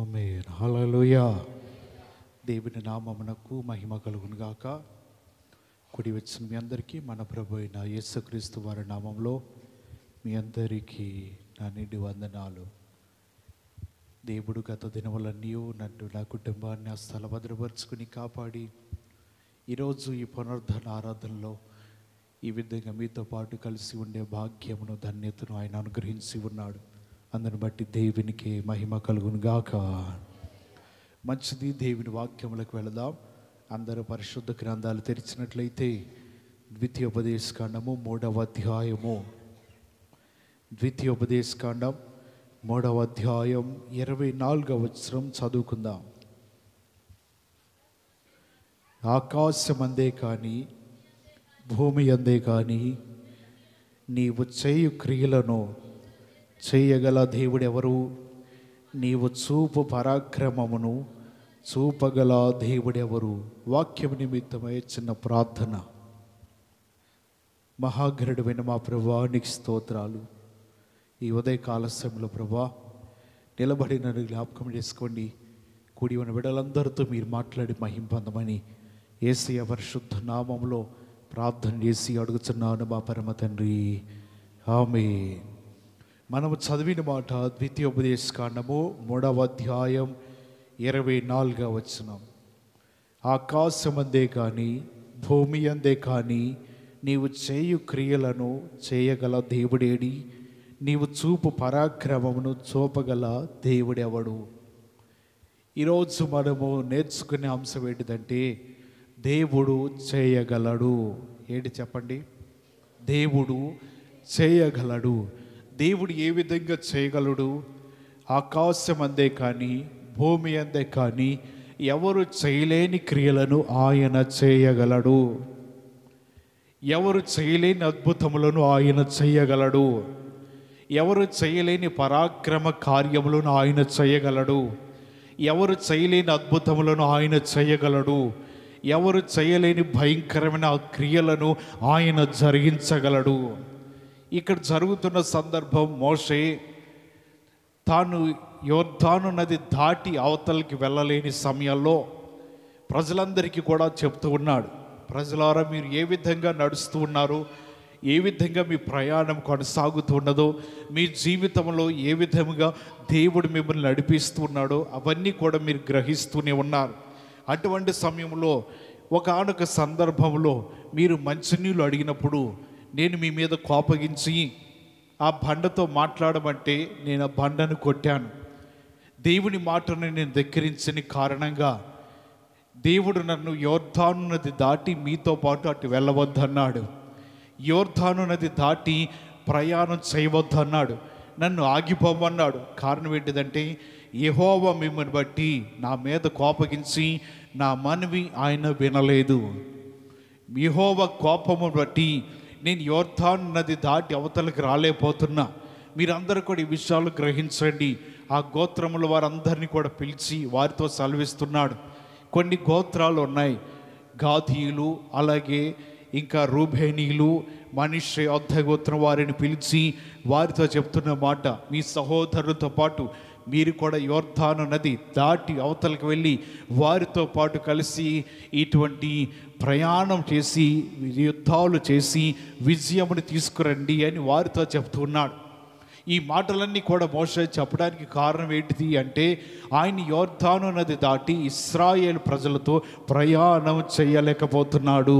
ఆమేన్. హల్లెలూయా. దేవుని నామమునకు మహిమ కలుగును గాక. కూడి వచ్చిన మీ అందరికీ మన ప్రభు అయిన యేసుక్రీస్తు వారి నామంలో మీ అందరికీ నా నిండి వందనాలు. దేవుడు గత దినములన్నీ నన్ను నా కుటుంబాన్ని ఆ స్థల భద్రపరుచుకుని కాపాడి ఈరోజు ఈ పునరుద్ధరణ ఆరాధనలో ఈ విధంగా మీతో పాటు కలిసి ఉండే భాగ్యమును ధన్యతను ఆయన అనుగ్రహించి ఉన్నాడు. అందుని బట్టి దేవునికి మహిమ కలుగును గాక. మంచిది, దేవుని వాక్యములకు వెళదాం. అందరూ పరిశుద్ధ గ్రంథాలు తెరిచినట్లయితే ద్వితీయోపదేశకాండము 3వ అధ్యాయము, ద్వితీయోపదేశకాండం 3వ అధ్యాయం 24వ వచనం చదువుకుందాం. ఆకాశమందే కానీ భూమి అందే కానీ నీవు చేయు క్రియలను చేయగల దేవుడెవరు? నీవు చూపు పరాక్రమమును చూపగల దేవుడెవరు? వాక్యం నిమిత్తమై చిన్న ప్రార్థన. మహాగరుడైన మా ప్రభువా, నీకు స్తోత్రాలు. ఈ ఉదయకాల సమయంలో ప్రభువా నిలబడి నన్ను జ్ఞాపకం చేసుకోండి. కూడి ఉన్న బిడ్డలందరితో మీరు మాట్లాడి మహిమ పొందమని యేసయ్య పరిశుద్ధ నామములో ప్రార్థన చేసి అడుగుతున్నాను మా పరమ తండ్రి, ఆమేన్. మనము చదివిన మాట ద్వితీయోపదేశకాండము 3వ అధ్యాయం 24వ వచనం. ఆకాశమందే కానీ భూమి అందే కానీ నీవు చేయు క్రియలను చేయగల దేవుడేడి? నీవు చూపు పరాక్రమమును చూపగల దేవుడెవడు? ఈరోజు మనము నేర్చుకునే అంశం ఏంటిదంటే దేవుడు చేయగలడు. ఏంటి చెప్పండి? దేవుడు చేయగలడు. దేవుడు ఏ విధంగా చేయగలడు? ఆకాశం అందే కానీ భూమి అందే కానీ ఎవరు చేయలేని క్రియలను ఆయన చేయగలడు. ఎవరు చేయలేని అద్భుతములను ఆయన చేయగలడు. ఎవరు చేయలేని పరాక్రమ కార్యములను ఆయన చేయగలడు. ఎవరు చేయలేని అద్భుతములను ఆయన చేయగలడు. ఎవరు చేయలేని భయంకరమైన క్రియలను ఆయన జరిగించగలడు. ఇక్కడ జరుగుతున్న సందర్భం, మోషే తాను యోర్దాను నది దాటి అవతలకి వెళ్ళలేని సమయంలో ప్రజలందరికీ కూడా చెప్తూ ఉన్నాడు, ప్రజలారా మీరు ఏ విధంగా నడుస్తూ ఉన్నారు, ఏ విధంగా మీ ప్రయాణం కొనసాగుతూ ఉన్నదో, మీ జీవితంలో ఏ విధంగా దేవుడు మిమ్మల్ని నడిపిస్తున్నాడో అవన్నీ కూడా మీరు గ్రహిస్తూనే ఉన్నారు. అటువంటి సమయంలో ఒకానొక సందర్భంలో మీరు మంచినీళ్ళు అడిగినప్పుడు నేను మీ మీద కోపగించి ఆ బండతో మాట్లాడమంటే నేను ఆ బండను కొట్టాను. దేవుని మాటను నేను ధిక్కరించని కారణంగా దేవుడు నన్ను యోర్దాను నది దాటి మీతో పాటు అటు వెళ్ళవద్దన్నాడు. యోర్దాను నది దాటి ప్రయాణం చేయవద్దన్నాడు. నన్ను ఆగిపోమన్నాడు. కారణం ఏంటిదంటే యెహోవా మిమ్మల్ని బట్టి నా మీద కోపగించి నా మనవి ఆయన వినలేదు. యెహోవా కోపము బట్టి నేను యోర్దాను నది దాటి అవతలకి రాలేకపోతున్నా. మీరందరూ కూడా ఈ విషయాలు గ్రహించండి. ఆ గోత్రముల వారందరినీ కూడా పిలిచి వారితో సెలవిస్తున్నాడు. కొన్ని గోత్రాలు ఉన్నాయి, గాదీయులు, అలాగే ఇంకా రూబేనీయులు, మనష్షే అర్థ గోత్రం వారిని పిలిచి వారితో చెప్తున్న మాట, మీ సహోదరులతో పాటు మీరు కూడా యోర్దాను నది దాటి అవతలకు వెళ్ళి వారితో పాటు కలిసి ఇటువంటి ప్రయాణం చేసి యుద్ధాలు చేసి విజయముని తీసుకురండి అని వారితో చెప్తున్నాడు. ఈ మాటలన్నీ కూడా మోషే చెప్పడానికి కారణం ఏంటిది అంటే ఆయన యోర్దాను నది దాటి ఇశ్రాయేలు ప్రజలతో ప్రయాణం చేయలేకపోతున్నాడు.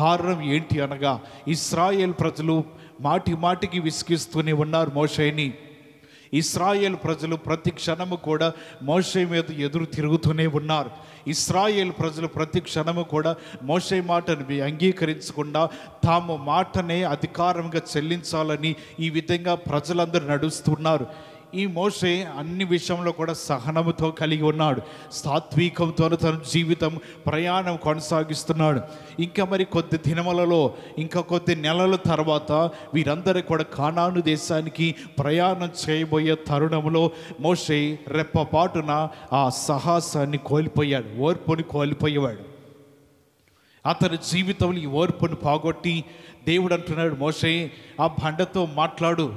కారణం ఏంటి అనగా ఇశ్రాయేలు ప్రజలు మాటి మాటికి విసిగిస్తూనే ఉన్నారు మోషేని. ఇశ్రాయేల్ ప్రజలు ప్రతి క్షణము కూడా మోషే మీద ఎదురు తిరుగుతూనే ఉన్నారు. ఇశ్రాయేల్ ప్రజలు ప్రతి క్షణము కూడా మోషే మాటను అంగీకరించకుండా తాము మాటనే అధికారంగా చెల్లించాలని ఈ విధంగా ప్రజలందరూ నడుస్తున్నారు. ఈ మోషే అన్ని విషయంలో కూడా సహనముతో కలిగి ఉన్నాడు. సాత్వికంతో తన జీవితం ప్రయాణం కొనసాగిస్తున్నాడు. ఇంకా మరి కొద్ది దినములలో, ఇంకా కొద్ది నెలల తర్వాత వీరందరూ కూడా కానాను దేశానికి ప్రయాణం చేయబోయే తరుణంలో మోషే రెప్పపాటున ఆ సాహసాన్ని కోల్పోయాడు, ఓర్పుని కోల్పోయేవాడు. అతని జీవితంలో ఈ ఓర్పును పోగొట్టి దేవుడు అంటున్నాడు, మోషే ఆ బండతో మాట్లాడు,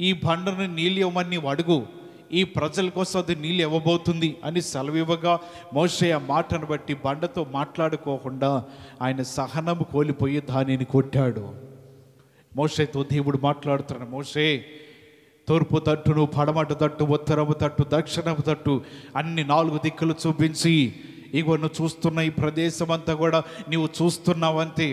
ఈ బండను నీళ్ళు ఇవ్వమని నీవు అడుగు, ఈ ప్రజల కోసం అది నీళ్ళు ఇవ్వబోతుంది అని సెలవివ్వగా మోషే ఆ మాటను బట్టి బండతో మాట్లాడుకోకుండా ఆయన సహనము కోల్పోయి దానిని కొట్టాడు. మోషేతో దేవుడు మాట్లాడుతున్నాడు, మోషే తూర్పు తట్టును, పడమట తట్టు, ఉత్తరము తట్టు, దక్షిణము తట్టు అన్ని 4 దిక్కులు చూపించి, ఇగో నువ్వు చూస్తున్న ఈ ప్రదేశం అంతా కూడా నీవు చూస్తున్నావంతే,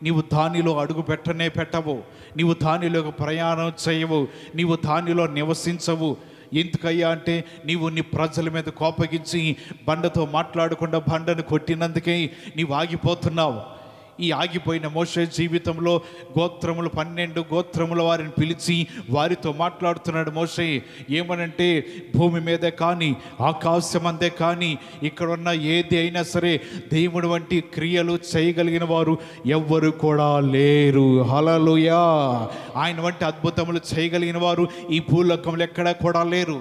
నీవు దానిలో అడుగు పెట్టనే పెట్టవు, నీవు దానిలో ప్రయాణం చేయవు, నీవు దానిలో నివసించవు. ఎందుకయ్యా అంటే నీవు నీ ప్రజల మీద కోపగించి బండతో మాట్లాడకుండా బండను కొట్టినందుకే నీవు ఆగిపోతున్నావు. ఈ ఆగిపోయిన మోషే జీవితంలో 12 గోత్రముల వారిని పిలిచి వారితో మాట్లాడుతున్నాడు మోషే. ఏమనంటే, భూమి మీదే కానీ ఆకాశం అందే కానీ ఇక్కడ ఉన్న ఏది అయినా సరే దేవుడు వంటి క్రియలు చేయగలిగిన వారు ఎవ్వరు కూడా లేరు. హల్లెలూయా. ఆయన వంటి అద్భుతములు చేయగలిగిన వారు ఈ భూలోకంలో ఎక్కడా కూడా లేరు.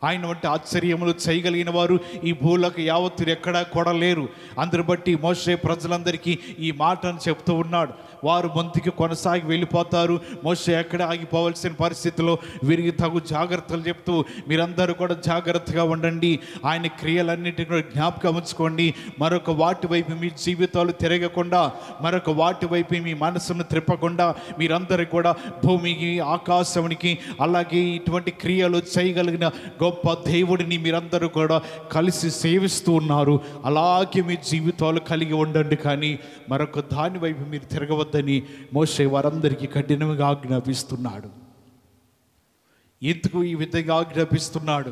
ఆయన వంటి ఆశ్చర్యములు చేయగలిగిన వారు ఈ భూలోక యావత్తు ఎక్కడా కూడా లేరు. అందరు బట్టి మోషే ప్రజలందరికీ ఈ మాటను చెప్తూ ఉన్నాడు. వారు ముందుకు కొనసాగి వెళ్ళిపోతారు. మోషే ఎక్కడ ఆగిపోవాల్సిన పరిస్థితిలో వీరికి తగు జాగ్రత్తలు చెప్తూ, మీరందరూ కూడా జాగ్రత్తగా ఉండండి, ఆయన క్రియలన్నింటినీ కూడా జ్ఞాపకం ఉంచుకోండి, మరొక వాటి వైపు మీ జీవితాలు తిరగకుండా, మరొక వాటి వైపు మీ మనసును త్రిప్పకుండా మీరందరూ కూడా భూమికి, ఆకాశానికి, అలాగే ఇటువంటి క్రియలు చేయగలిగిన గొప్ప దేవుడిని మీరందరూ కూడా కలిసి సేవిస్తూ ఉన్నారు. అలాగే మీ జీవితాలు కలిగి ఉండండి, కానీ మరొక దాని వైపు మీరు తిరగవద్దని మోషే వారందరికీ కఠినంగా ఆజ్ఞాపిస్తున్నాడు. ఎందుకు ఈ విధంగా ఆజ్ఞాపిస్తున్నాడు?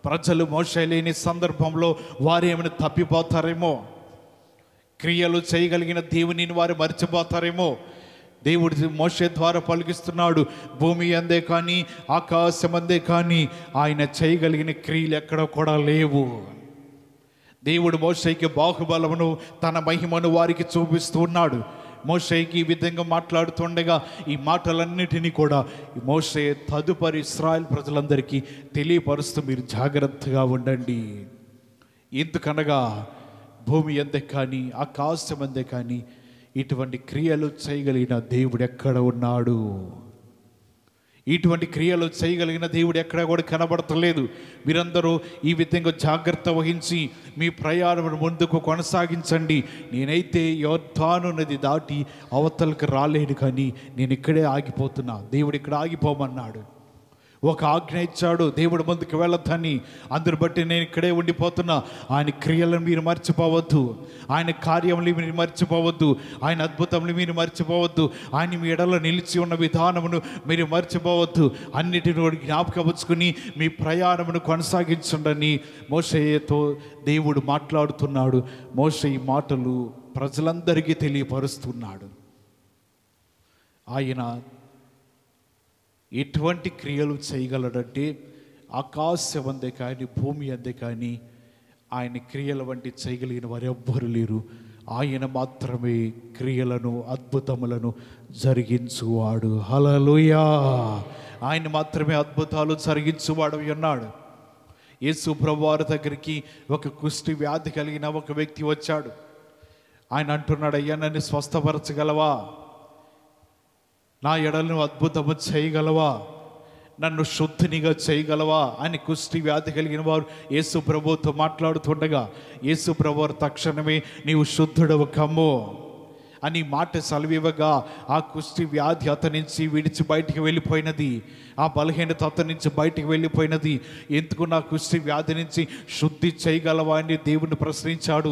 ప్రజలు మోషే లేని సందర్భంలో వారు ఏమైనా తప్పిపోతారేమో, క్రియలు చేయగలిగిన దేవునిని వారు మర్చిపోతారేమో. దేవుడు మోషే ద్వారా పలికిస్తున్నాడు, భూమి అందే కానీ ఆకాశం అందే కానీ ఆయన చేయగలిగిన క్రియలు ఎక్కడ కూడా లేవు. దేవుడు మోషేకి బాహుబలమును, తన మహిమను వారికి చూపిస్తూ ఉన్నాడు. మోషేకి ఈ విధంగా మాట్లాడుతుండగా ఈ మాటలన్నిటినీ కూడా మోషే తదుపరి ఇశ్రాయేలు ప్రజలందరికీ తెలియపరుస్తూ, మీరు జాగ్రత్తగా ఉండండి, ఎందుకనగా భూమి అందే కానీ ఆకాశం అందే కానీ ఇటువంటి క్రియలు చేయగలిగిన దేవుడు ఎక్కడ ఉన్నాడు? ఇటువంటి క్రియలు చేయగలిగిన దేవుడు ఎక్కడ కూడా కనబడతలేదు. మీరందరూ ఈ విధంగా జాగ్రత్త వహించి మీ ప్రయాణం ముందుకు కొనసాగించండి. నేనైతే యోర్దాను నది దాటి అవతలకు రాలేను, కానీ నేను ఇక్కడే ఆగిపోతున్నా. దేవుడు ఇక్కడ ఆగిపోమన్నాడు, ఒక ఆజ్ఞ ఇచ్చాడు, దేవుడు ముందుకు వెళ్ళొద్దని. అందరు బట్టి నేను ఇక్కడే ఉండిపోతున్నా. ఆయన క్రియలను మీరు మర్చిపోవద్దు, ఆయన కార్యములు మీరు మర్చిపోవద్దు, ఆయన అద్భుతములు మీరు మర్చిపోవద్దు, ఆయన మీ ఎడలో నిలిచి ఉన్న విధానమును మీరు మర్చిపోవద్దు. అన్నిటిని జ్ఞాపకం ఉంచుకుని మీ ప్రయాణమును కొనసాగించండి మోషేతో దేవుడు మాట్లాడుతున్నాడు. మోషే ఈ మాటలు ప్రజలందరికీ తెలియపరుస్తున్నాడు. ఆయన ఎటువంటి క్రియలు చేయగలడంటే, ఆకాశం అందే కానీ భూమి అందే కానీ ఆయన క్రియల వంటి చేయగలిగిన వారు ఎవ్వరు లేరు. ఆయన మాత్రమే క్రియలను, అద్భుతములను జరిగించువాడు. హల్లెలూయా. ఆయన మాత్రమే అద్భుతాలు జరిగించువాడు ఉన్నాడు. యేసు ప్రభువారి దగ్గరికి ఒక కుష్టి వ్యాధి కలిగిన ఒక వ్యక్తి వచ్చాడు. ఆయన అంటున్నాడు, అయ్యా నన్ను స్వస్థపరచగలవా? నా ఎడలను అద్భుతము చేయగలవా? నన్ను శుద్ధినిగా చేయగలవా అని కుష్టి వ్యాధి కలిగిన వారు యేసు ప్రభువుతో మాట్లాడుతుండగా, యేసు ప్రభువు తక్షణమే నీవు శుద్ధుడవు కమ్ము అని మాట సెలవివ్వగా ఆ కుష్టి వ్యాధి అతని నుంచి విడిచి బయటికి వెళ్ళిపోయినది. ఆ బలహీనత అతని నుంచి బయటికి వెళ్ళిపోయినది. ఎందుకు నా కుష్టి వ్యాధి నుంచి శుద్ధి చేయగలవా అని దేవుని ప్రశ్నించాడు.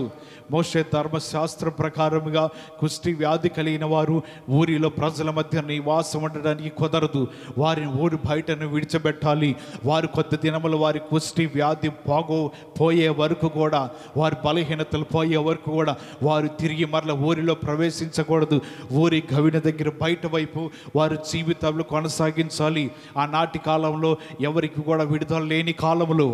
మోషే ధర్మశాస్త్రం ప్రకారముగా కుష్టి వ్యాధి కలిగిన వారు ఊరిలో ప్రజల మధ్య నివాసం ఉండడానికి కుదరదు. వారిని ఊరి బయటను విడిచిపెట్టాలి. వారు కొద్ది దినములు వారి కుష్టి వ్యాధి పోయే వరకు కూడా, వారి బలహీనతలు పోయే వరకు కూడా వారు తిరిగి మరల ఊరిలో ప్రవేశించకూడదు. ఊరి గవిన దగ్గర బయట వైపు వారు జీవితంలో కొనసాగించాలి. ఆనాటి కాలంలో ఎవరికి కూడా విడుదల లేని కాలంలో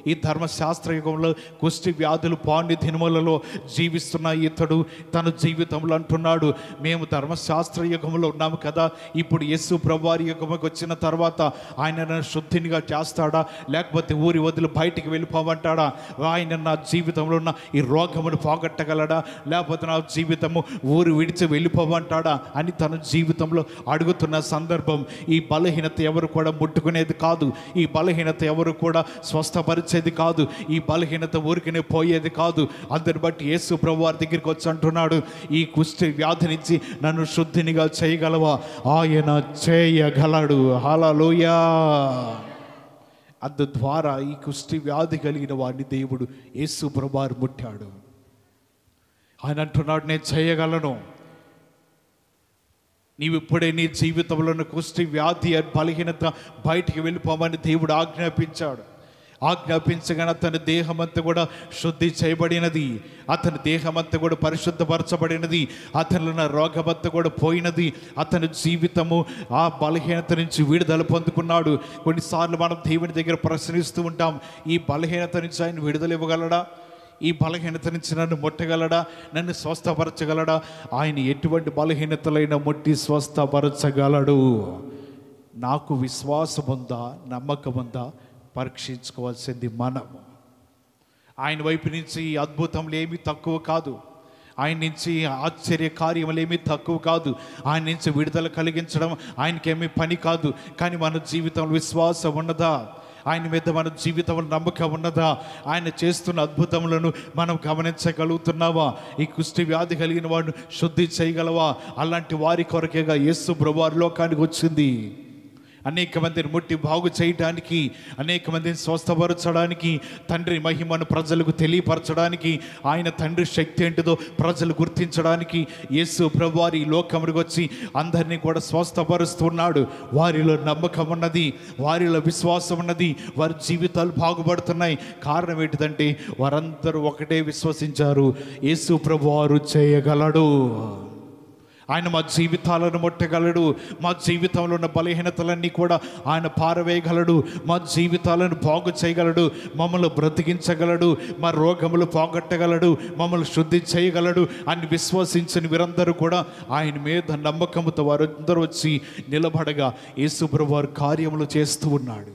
ఈ ధర్మశాస్త్ర యుగంలో కుష్టి వ్యాధులు పాండి దినములలో జీవిస్తున్న ఇతడు తన జీవితంలో అంటున్నాడు, మేము ధర్మశాస్త్ర యుగంలో ఉన్నాము కదా, ఇప్పుడు యేసు ప్రభువారి యుగంకి వచ్చిన తర్వాత ఆయన నన్ను శుద్ధినిగా చేస్తాడా, లేకపోతే ఊరి వదిలి బయటికి వెళ్ళిపోమంటాడా, ఆయన నా జీవితంలో ఉన్న ఈ రోగమును పోగొట్టగలడా, లేకపోతే నా జీవితము ఊరు విడిచి వెళ్ళిపోమంటాడా అని తన జీవితంలో అడుగుతున్న సందర్భం. ఈ బలహీనత ఎవరు కూడా ముట్టుకునేది కాదు, ఈ బలహీనత ఎవరు కూడా స్వస్థపరిచేది కాదు, ఈ బలహీనత ఊరికినే పోయేది కాదు. అందరిని బట్టి యేసు ప్రభువారి దగ్గరికి వచ్చి అంటున్నాడు, ఈ కుష్టి వ్యాధి నుంచి నన్ను శుద్ధినిగా చేయగలవా? ఆయన చేయగలడు. హల్లెలూయా. అందు ద్వారా ఈ కుష్టి వ్యాధి కలిగిన వాడిని దేవుడు యేసు ప్రభువారు ముట్టాడు. ఆయన అంటున్నాడు, నేను చేయగలను. నీవు ఇప్పుడే నీ జీవితంలో ఉన్న కుష్టి వ్యాధి బలహీనత బయటికి వెళ్ళిపోమని దేవుడు ఆజ్ఞాపించాడు. ఆజ్ఞాపించగానే అతని దేహమంతా కూడా శుద్ధి చేయబడినది, అతని దేహమంతా కూడా పరిశుద్ధపరచబడినది, అతనిలో ఉన్న రోగమంతా కూడా పోయినది, అతని జీవితము ఆ బలహీనత నుంచి విడుదల పొందుకున్నాడు. కొన్నిసార్లు మనం దేవుని దగ్గర ప్రశ్నిస్తూ ఉంటాం, ఈ బలహీనత నుంచి ఆయన విడుదల ఇవ్వగలడా, ఈ బలహీనత నుంచి నన్ను ముట్టగలడా, నన్ను స్వస్థపరచగలడా? ఆయన ఎటువంటి బలహీనతలైనా ముట్టి స్వస్థపరచగలడు. నాకు విశ్వాసం ఉందా, నమ్మకం ఉందా పరీక్షించుకోవాల్సింది మనము. ఆయన వైపు నుంచి అద్భుతములు ఏమీ తక్కువ కాదు, ఆయన నుంచి ఆశ్చర్య కార్యములు ఏమీ తక్కువ కాదు, ఆయన నుంచి విడుదల కలిగించడం ఆయనకేమీ పని కాదు. కానీ మన జీవితంలో విశ్వాసం ఉన్నదా? ఆయన మీద మన జీవితంలో నమ్మకం ఉన్నదా? ఆయన చేస్తున్న అద్భుతములను మనం గమనించగలుగుతున్నావా? ఈ కుష్టి వ్యాధి కలిగిన వాడిని శుద్ధి చేయగలవా? అలాంటి వారి కొరకేగా యేసు ప్రభువారు లోకానికి వచ్చింది. అనేక మందిని ముట్టి బాగు చేయడానికి, అనేక మందిని స్వస్థపరచడానికి, తండ్రి మహిమను ప్రజలకు తెలియపరచడానికి, ఆయన తండ్రి శక్తి ఏంటిదో ప్రజలు గుర్తించడానికి యేసు ప్రభువారు ఈ లోకమునికి వచ్చి అందరినీ కూడా స్వస్థపరుస్తున్నాడు. వారిలో నమ్మకం ఉన్నది, వారిలో విశ్వాసం ఉన్నది, వారి జీవితాలు బాగుపడుతున్నాయి. కారణం ఏంటిదంటే వారందరూ ఒకటే విశ్వసించారు, యేసు ప్రభువారు చేయగలడు, ఆయన మా జీవితాలను ముట్టగలడు, మా జీవితంలో ఉన్న బలహీనతలన్నీ కూడా ఆయన పారవేయగలడు, మా జీవితాలను బాగు చేయగలడు, మమ్మల్ని బ్రతికించగలడు, మా రోగములు పోగొట్టగలడు, మమ్మల్ని శుద్ధి చేయగలడు అని విశ్వసించిన వీరందరూ కూడా ఆయన మీద నమ్మకంతో వారందరూ వచ్చి నిలబడగా యేసు ప్రభువారు కార్యములు చేస్తూ ఉన్నాడు.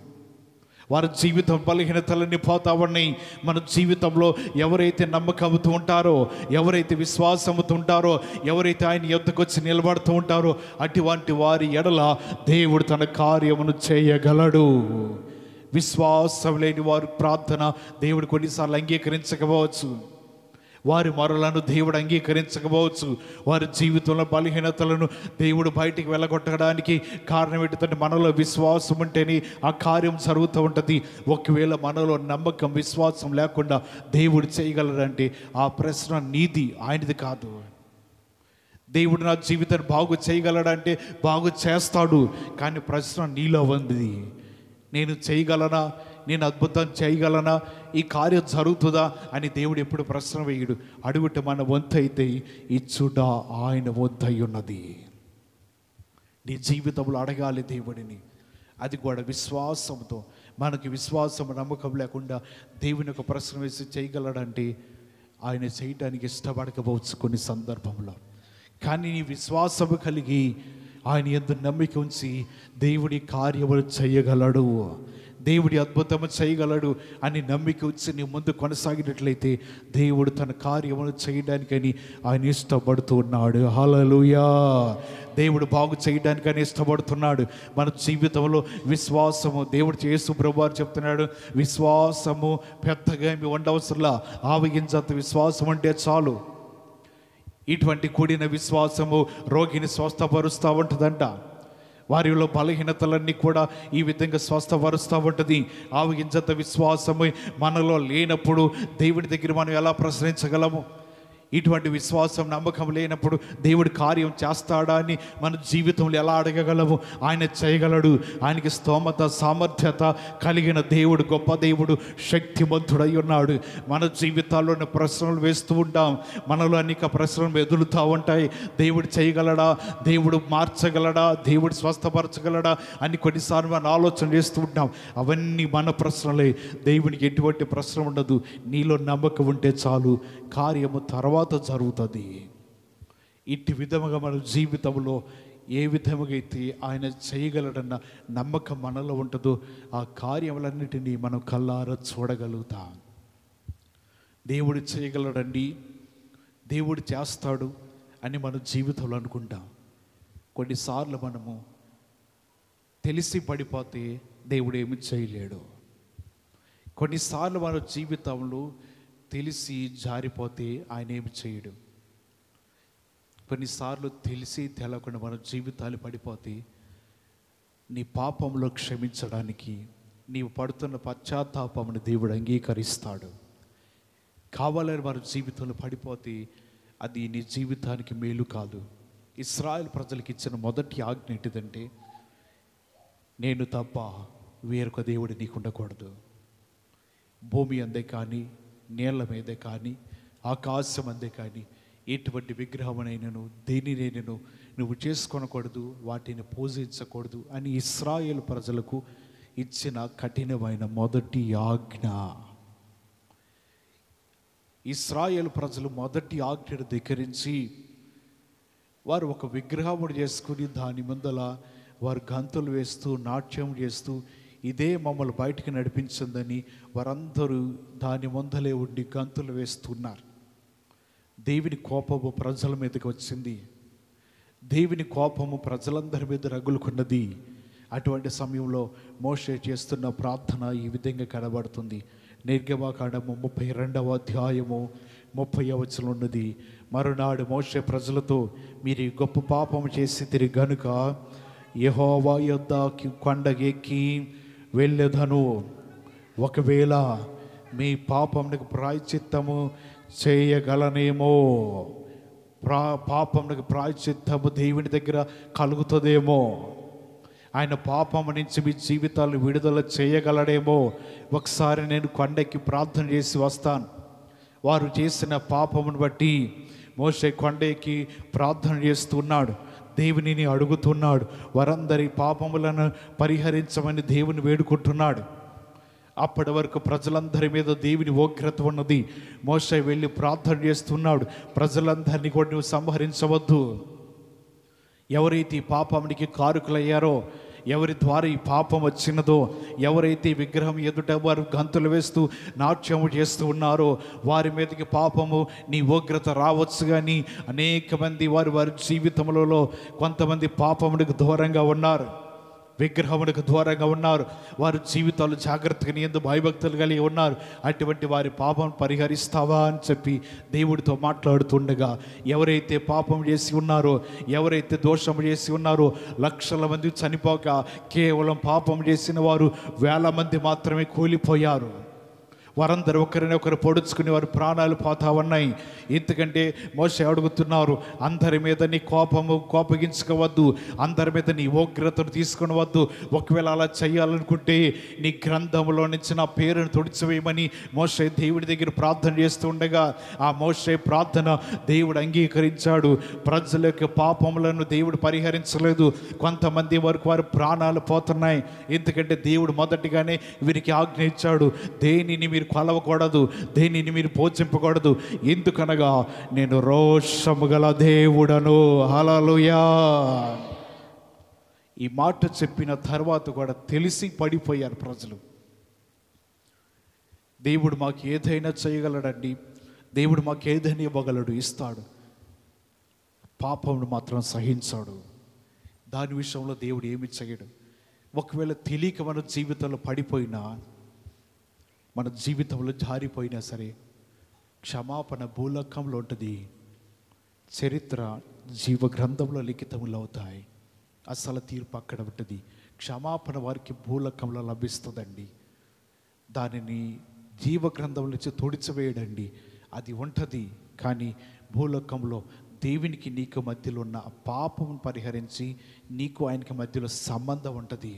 వారి జీవితం బలహీనతలన్నీ పోతా ఉన్నాయి. మన జీవితంలో ఎవరైతే నమ్మకంతో ఉంటారో, ఎవరైతే విశ్వాసంతో ఉంటారో, ఎవరైతే ఆయన యొద్దకు వచ్చి నిలబడుతూ ఉంటారో అటువంటి వారి ఎడల దేవుడు తన కార్యమును చేయగలడు. విశ్వాసం లేని వారి ప్రార్థన దేవుడు కొన్నిసార్లు అంగీకరించకపోవచ్చు, వారి మొరలను దేవుడు అంగీకరించకపోవచ్చు, వారి జీవితంలో బలహీనతలను దేవుడు బయటికి వెళ్ళగొట్టడానికి కారణం ఏంటంటే మనలో విశ్వాసం ఉంటేనే ఆ కార్యం జరుగుతూ ఉంటుంది. ఒకవేళ మనలో నమ్మకం విశ్వాసం లేకుండా దేవుడు చేయగలడంటే ఆ ప్రశ్న నీది, ఆయనది కాదు. దేవుడు నా జీవితాన్ని బాగు చేయగలడంటే బాగు చేస్తాడు, కానీ ప్రశ్న నీలో ఉంది. నేను చేయగలనా, నేను అద్భుతం చేయగలనా, ఈ కార్యం జరుగుతుందా అని దేవుడు ఎప్పుడు ప్రశ్న వేయడు. అడుగుట మన వంతు అయితే ఇచ్చుట ఆయన వంతు అయి ఉన్నది. నీ జీవితంలో అడగాలి దేవుడిని, అది కూడా విశ్వాసంతో. మనకి విశ్వాసం నమ్మకం లేకుండా దేవుని ఒక ప్రశ్న వేసి చేయగలడంటే ఆయన చేయటానికి ఇష్టపడకపోవచ్చు కొన్ని సందర్భంలో. కానీ నీ విశ్వాసము కలిగి ఆయన యందు నమ్మిక ఉంచి దేవుడి కార్యములు చేయగలడు, దేవుడి అద్భుతము చేయగలడు అని నమ్మిక వచ్చి నీ ముందు కొనసాగినట్లయితే దేవుడు తన కార్యములు చేయడానికని ఆయన ఇష్టపడుతూ ఉన్నాడు. హల్లెలూయా. దేవుడు బాగు చేయడానికని ఇష్టపడుతున్నాడు. మన జీవితంలో విశ్వాసము, దేవుడు యేసు ప్రభువారు చెప్తున్నాడు, విశ్వాసము పెద్దగా ఏమి ఉండవసరంలా, ఆవగించంత విశ్వాసం అంటే చాలు. ఇటువంటి కూడిన విశ్వాసము రోగిని స్వస్థపరుస్తూ ఉంటుందంట. వారిలో బలహీనతలన్నీ కూడా ఈ విధంగా స్వస్థపరుస్తూ ఉంటుంది. ఆవగించంత విశ్వాసము మనలో లేనప్పుడు దేవుని దగ్గర మనం ఎలా ప్రశ్నించగలము? ఇటువంటి విశ్వాసం నమ్మకం లేనప్పుడు దేవుడు కార్యం చేస్తాడా అని మన జీవితంలో ఎలా అడగగలము? ఆయన చేయగలడు. ఆయనకి స్తోమత సామర్థ్యత కలిగిన దేవుడు, గొప్ప దేవుడు, శక్తిమంతుడై ఉన్నాడు. మన జీవితాల్లోని ప్రశ్నలు వేస్తూ ఉంటాం, మనలో అనేక ప్రశ్నలు మెదులుతూ ఉంటాయి. దేవుడు చేయగలడా? దేవుడు మార్చగలడా? దేవుడు స్వస్థపరచగలడా అని కొన్నిసార్లు మనం ఆలోచన చేస్తూ ఉంటాం. అవన్నీ మన ప్రశ్నలే. దేవునికి ఎటువంటి ప్రశ్న ఉండదు. నీలో నమ్మకం ఉంటే చాలు, కార్యము తర్వాత జరుగుతుంది. ఇట్టి విధముగా మన జీవితంలో ఏ విధముగా అయితే ఆయన చేయగలడన్న నమ్మకం మనలో ఉంటుందో ఆ కార్యములన్నిటినీ మనం కళ్ళారా చూడగలుగుతాం. దేవుడు చేయగలడండి, దేవుడు చేస్తాడు అని మన జీవితంలో అనుకుంటాం. కొన్నిసార్లు మనము తెలిసి పడిపోతే దేవుడు ఏమి చేయలేడు. కొన్నిసార్లు మన జీవితంలో తెలిసి జారిపోతే ఆయన ఏమి చేయడు. కొన్నిసార్లు తెలిసి తెలవకుండా మన జీవితాలు పడిపోతే నీ పాపంలో క్షమించడానికి నీవు పడుతున్న పశ్చాత్తాపమును దేవుడు అంగీకరిస్తాడు. కావాలని మన జీవితంలో పడిపోతే అది నీ జీవితానికి మేలు కాదు. ఇశ్రాయేలు ప్రజలకు ఇచ్చిన మొదటి ఆజ్ఞ ఏంటిదంటే, నేను తప్ప వేరొక దేవుడు నీకు ఉండకూడదు. భూమి అందే కానీ, నీళ్ళ మీదే కానీ, ఆకాశం అందే కానీ ఎటువంటి విగ్రహమునైనను దేనినైనను నువ్వు చేసుకొనకూడదు, వాటిని పూజించకూడదు అని ఇశ్రాయేలు ప్రజలకు ఇచ్చిన కఠినమైన మొదటి ఆజ్ఞ. ఇశ్రాయేలు ప్రజలు మొదటి ఆజ్ఞను ధిక్కరించి వారు ఒక విగ్రహమును చేసుకుని దాని ముందల వారు గంతులు వేస్తూ నాట్యం చేస్తూ ఇదే మమ్మల్ని బయటికి నడిపించిందని వారందరూ దాని ముందలే ఉండి గంతులు వేస్తున్నారు. దేవుని కోపము ప్రజల మీదకి వచ్చింది. దేవుని కోపము ప్రజలందరి మీద రగులుకున్నది. అటువంటి సమయంలో మోషే చేస్తున్న ప్రార్థన ఈ విధంగా కనబడుతుంది. నిర్గమకాండము 32వ అధ్యాయము 30వ వచనం ఉన్నది. మరునాడు మోషే ప్రజలతో, మీరు గొప్ప పాపము చేసి తిరిగి గనుక యెహోవా యొద్దకి కొండకెక్కి వెళ్ళెదను. ఒకవేళ మీ పాపమునకు ప్రాయశ్చిత్తము చేయగలనేమో, పాపమునకు ప్రాయశ్చిత్తము దేవుని దగ్గర కలుగుతుందేమో, ఆయన పాపము నుంచి మీ జీవితాలను విడుదల చేయగలడేమో. ఒకసారి నేను కొండకి ప్రార్థన చేసి వస్తాను. వారు చేసిన పాపమును బట్టి మోషే కొండకి ప్రార్థన చేస్తున్నాడు, దేవునిని అడుగుతున్నాడు. వారందరి పాపములను పరిహరించమని దేవుని వేడుకుంటున్నాడు. అప్పటి వరకు ప్రజలందరి మీద దేవుని ఉగ్రత ఉన్నది. మోషే వెళ్ళి ప్రార్థన చేస్తున్నాడు, ప్రజలందరినీ కూడా నువ్వు సంహరించవద్దు. ఎవరైతే ఈ పాపానికి కారకులయ్యారో, ఎవరి ద్వారా ఈ పాపం వచ్చినదో, ఎవరైతే విగ్రహం ఎదుట వారు గంతులు వేస్తూ నాట్యము చేస్తూ ఉన్నారో వారి మీదకి పాపము నీ ఉగ్రత రావచ్చు. కానీ అనేక మంది వారి జీవితములలో కొంతమంది పాపమునికి దూరంగా ఉన్నారు, విగ్రహమునికి దూరంగా ఉన్నారు. వారి జీవితాలు జాగ్రత్తగా నీ యందు భయభక్తులు కలిగి ఉన్నారు. అటువంటి వారి పాపం పరిహరిస్తావా అని చెప్పి దేవుడితో మాట్లాడుతుండగా, ఎవరైతే పాపం చేసి ఉన్నారో, ఎవరైతే దోషం చేసి ఉన్నారో, లక్షల మంది చనిపోక కేవలం పాపం చేసిన వారు 1000 మంది మాత్రమే కూలిపోయారు. వారందరూ ఒకరినొకరు పొడుచుకుని వారి ప్రాణాలు పోతా ఉన్నాయి. ఎందుకంటే మోషే అడుగుతున్నారు, అందరి మీద నీ కోపగించుకోవద్దు, అందరి మీద నీ ఉగ్రతను తీసుకునవద్దు. ఒకవేళ అలా చేయాలనుకుంటే నీ గ్రంథంలో నుంచి నా పేరును తుడిచివేయమని మోషే దేవుడి దగ్గర ప్రార్థన చేస్తూ ఉండగా ఆ మోషే ప్రార్థన దేవుడు అంగీకరించాడు. ప్రజల యొక్క పాపములను దేవుడు పరిహరించలేదు. కొంతమంది వరకు వారి ప్రాణాలు పోతున్నాయి. ఎందుకంటే దేవుడు మొదటిగానే వీరికి ఆజ్ఞ ఇచ్చాడు, దేనిని మీరు కొలవకూడదు, దేనిని మీరు పూజింపకూడదు. ఎందుకనగా నేను రోషము గల దేవుడను. హల్లెలూయా. ఈ మాట చెప్పిన తర్వాత కూడా తెలిసి పడిపోయారు ప్రజలు. దేవుడు మాకు ఏదైనా చేయగలడండి, దేవుడు మాకు ఏదైనా ఇవ్వగలడు, ఇస్తాడు. పాపమును మాత్రం సహించాడు. దాని విషయంలో దేవుడు ఏమి చేయడు. ఒకవేళ తెలియక మన జీవితంలో పడిపోయినా, మన జీవితంలో జారిపోయినా సరే క్షమాపణ భూలోకంలో ఉంటుంది. చరిత్ర జీవ గ్రంథంలో లిఖితములు అవుతాయి. అసలు తీర్పు అక్కడ ఉంటుంది. క్షమాపణ వారికి భూలోకంలో లభిస్తుందండి. దానిని జీవ గ్రంథం నుంచి తుడిచివేయడండి. అది ఉంటుంది. కానీ భూలోకంలో దేవునికి నీకు మధ్యలో ఉన్న పాపం పరిహరించి నీకు ఆయనకి మధ్యలో సంబంధం ఉంటుంది.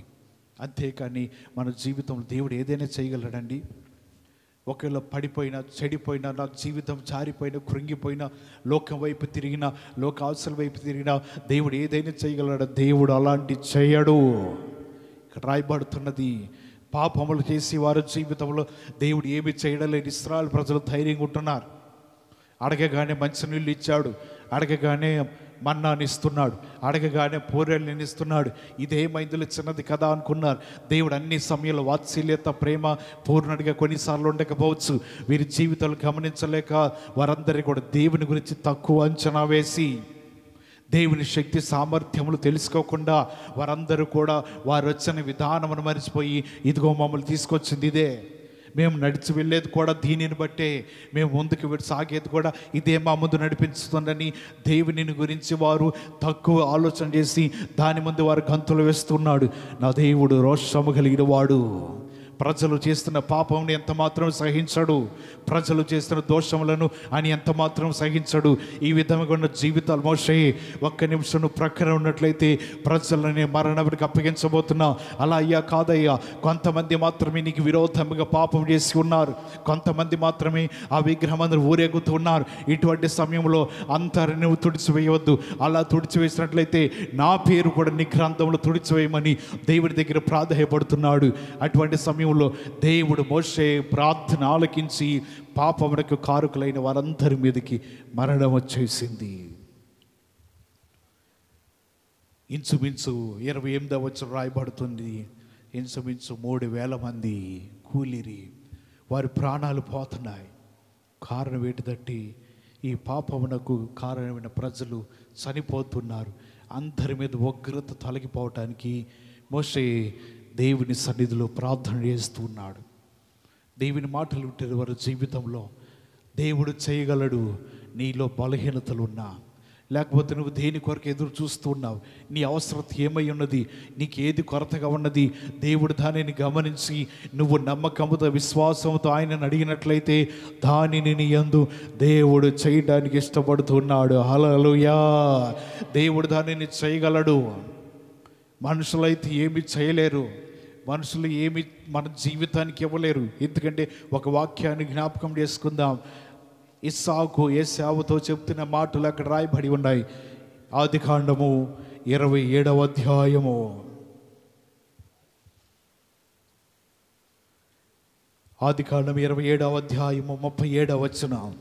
అంతేకాని మన జీవితంలో దేవుడు ఏదైనా చేయగలడండి. ఒకవేళ పడిపోయినా, చెడిపోయినా, నా జీవితం జారిపోయినా, కృంగిపోయినా, లోకం వైపు తిరిగినా, లోక అవసరం వైపు తిరిగినా దేవుడు ఏదైనా చేయగలడు. దేవుడు అలాంటి చేయడు. ఇక్కడ రాయబడుతున్నది, పాపములు చేసి వారి జీవితంలో దేవుడు ఏమి చేయడం లేదు. ఇశ్రాయేలు ప్రజలు ధైర్యంగా ఉంటున్నారు. అడగగానే మంచినీళ్ళు ఇచ్చాడు, అడగగానే మన్నాని ఇస్తున్నాడు, అడగగానే పూరేళ్ళని ఇస్తున్నాడు. ఇదేమైందులో చిన్నది కదా అనుకున్నారు. దేవుడు అన్ని సమయంలో వాత్సల్యత, ప్రేమ పూర్ణుడిగా కొన్నిసార్లు ఉండకపోవచ్చు. వీరి జీవితాలు గమనించలేక వారందరికీ కూడా దేవుని గురించి తక్కువ అంచనా వేసి, దేవుని శక్తి సామర్థ్యములు తెలుసుకోకుండా వారందరూ కూడా వారు వచ్చిన విధానమును మరిచిపోయి, ఇదిగో మమ్మల్ని తీసుకొచ్చింది ఇదే, మేము నడిచి వెళ్ళేది కూడా దీనిని బట్టే, మేము ముందుకు సాగేది కూడా ఇదే మా ముందు నడిపిస్తుందని దేవుని గురించి వారు తక్కువ ఆలోచన చేసి దాని ముందు వారు గంతులు వేస్తున్నాడు. నా దేవుడు రోషము కలిగిన వాడు. ప్రజలు చేస్తున్న పాపంని ఎంత మాత్రం సహించడు. ప్రజలు చేస్తున్న దోషములను అని ఎంత మాత్రం సహించడు. ఈ విధంగా ఉన్న జీవితాలు మోషే, ఒక్క నిమిషం ప్రక్కన ఉన్నట్లయితే ప్రజలని మరణానికి అప్పగించబోతున్నా. అలా అయ్యా కాదయ్యా, కొంతమంది మాత్రమే నీకు విరోధంగా పాపం చేసి ఉన్నారు, కొంతమంది మాత్రమే ఆ విగ్రహం అందరూ ఊరేగుతూ ఉన్నారు. ఇటువంటి సమయంలో అంతరు నువ్వు తుడిచివేయవద్దు. అలా తుడిచివేసినట్లయితే నా పేరు కూడా నీ గ్రంథంలో తుడిచివేయమని దేవుడి దగ్గర ప్రాధేయపడుతున్నాడు. అటువంటి సమయంలో దేవుడు మోషే ప్రార్థన ఆలకించి పాపమునకు కారకులైన వారందరి మీదకి మరణం వచ్చేసింది. ఇంచుమించు 28వ వచనం రాయబడుతుంది, ఇంచుమించు 3,000 మంది కూలిరి, వారి ప్రాణాలు పోతున్నాయి. కారణం ఏంటిదంటే ఈ పాపమునకు కారణమైన ప్రజలు చనిపోతున్నారు. అందరి మీద ఉగ్రత తొలగిపోవటానికి మోషే దేవుని సన్నిధిలో ప్రార్థన చేస్తున్నాడు. దేవుని మాటలు ఉంటే వారి జీవితంలో దేవుడు చేయగలడు. నీలో బలహీనతలు ఉన్నా, లేకపోతే నువ్వు దేని కొరకు ఎదురు చూస్తూ ఉన్నావు, నీ అవసరత ఏమై ఉన్నది, నీకు ఏది కొరతగా ఉన్నది, దేవుడు దానిని గమనించి నువ్వు నమ్మకముతో విశ్వాసంతో ఆయనను అడిగినట్లయితే దానిని నీ యందు దేవుడు చేయడానికి ఇష్టపడుతున్నాడు. హల్లెలూయా. దేవుడు దానిని చేయగలడు. మనుషులైతే ఏమి చేయలేరు. మనుషులు ఏమి మన జీవితానికి ఇవ్వలేరు. ఎందుకంటే ఒక వాక్యాన్ని జ్ఞాపకం చేసుకుందాం. ఇస్సాకు ఏశావుతో చెప్తున్న మాటలు అక్కడ రాయబడి ఉన్నాయి. ఆదికాండము 27వ అధ్యాయము. ఆదికాండం 27వ అధ్యాయము 37వ వచనం.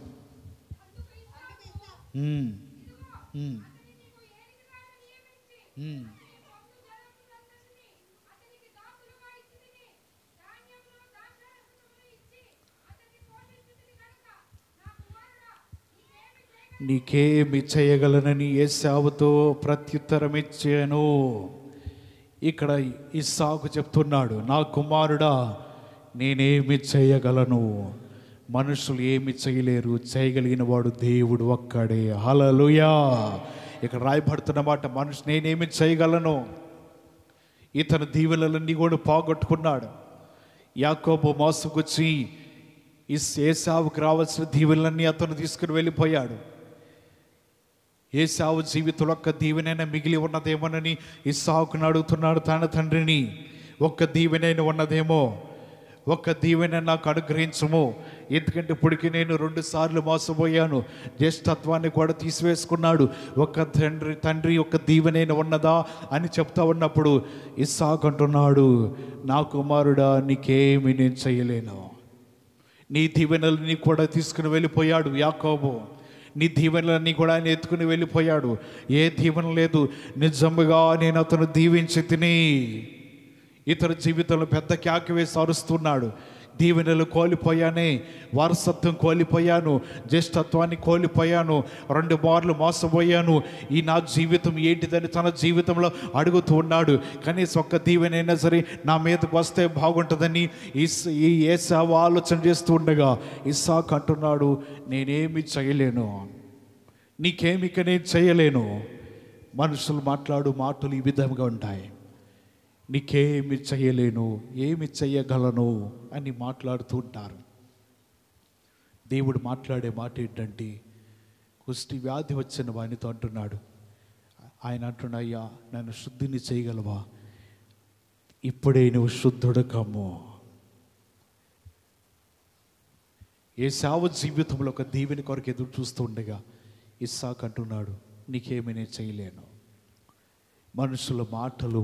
నీకేమి చేయగలనని ఏశావుతో ప్రత్యుత్తరం ఇచ్చాను. ఇక్కడ ఇస్సాకు చెప్తున్నాడు, నా కుమారుడా నేనేమి చేయగలను. మనుషులు ఏమి చేయలేరు, చేయగలిగిన వాడు దేవుడు ఒక్కడే. హల్లెలూయా. ఇక్కడ రాయబడుతున్న మాట, మనుషు నేనేమి చేయగలను. ఇతను దీవెనలన్నీ కూడా పోగొట్టుకున్నాడు. యాకోబు మోసకొచ్చి ఏశావుకు రావాల్సిన దీవెనలన్నీ అతను తీసుకుని వెళ్ళిపోయాడు. ఏశావు జీవితంలో ఒక్క దీవెనైనా మిగిలి ఉన్నదేమోనని ఇస్సాకును అడుగుతున్నాడు తన తండ్రిని. ఒక్క దీవెనైనా ఉన్నదేమో, ఒక్క దీవెన నాకు అనుగ్రహించము. ఎందుకంటే ఇప్పటికి నేను 2 సార్లు మోసపోయాను. జ్యేష్ఠత్వాన్ని కూడా తీసివేసుకున్నాడు. ఒక తండ్రి ఒక దీవెనైనా ఉన్నదా అని చెప్తా ఉన్నప్పుడు ఇస్సాకు అంటున్నాడు, నా కుమారుడా నీకేమి నేను చేయలేను. నీ దీవెనలని కూడా తీసుకుని వెళ్ళిపోయాడు యాకోబు. నీ దీవెనలన్నీ కూడా ఆయన ఎత్తుకుని వెళ్ళిపోయాడు. ఏ దీవెన లేదు. నిజముగా నేను అతను దీవించి తిని. ఇతర జీవితంలో పెద్ద కేక వేసి అరుస్తున్నాడు. దీవెనలు కోల్పోయానే, వారసత్వం కోల్పోయాను, జ్యేష్ఠత్వాన్ని కోల్పోయాను, 2 మార్లు మోసపోయాను, ఈ నా జీవితం ఏంటిదని తన జీవితంలో అడుగుతూ ఉన్నాడు. కనీసం ఒక్క దీవెనైనా సరే నా మీదకు వస్తే బాగుంటుందని ఈ ఏశావు ఆలోచన చేస్తూ ఉండగా ఇస్సాకు అంటున్నాడు, నేనేమి చేయలేను, నీకేమిక నేను చేయలేను. మనుషులు మాట్లాడు మాటలు ఈ విధంగా ఉంటాయి. నీకేమి చేయలేను, ఏమి చేయగలను అని మాట్లాడుతూ ఉంటారు. దేవుడు మాట్లాడే మాట ఏంటంటే, కుష్టి వ్యాధి వచ్చిన వానితో అంటున్నాడు, ఆయన అంటున్నా, అయ్యా నన్ను శుద్ధిని చేయగలవా? ఇప్పుడే నువ్వు శుద్ధుడు కమ్ము. ఏశావు జీవితంలో ఒక దీవెని కొరకు ఎదురు చూస్తూ ఉండగా ఇస్సాకు అంటున్నాడు, నీకేమీ నేను చేయలేను. మనుషుల మాటలు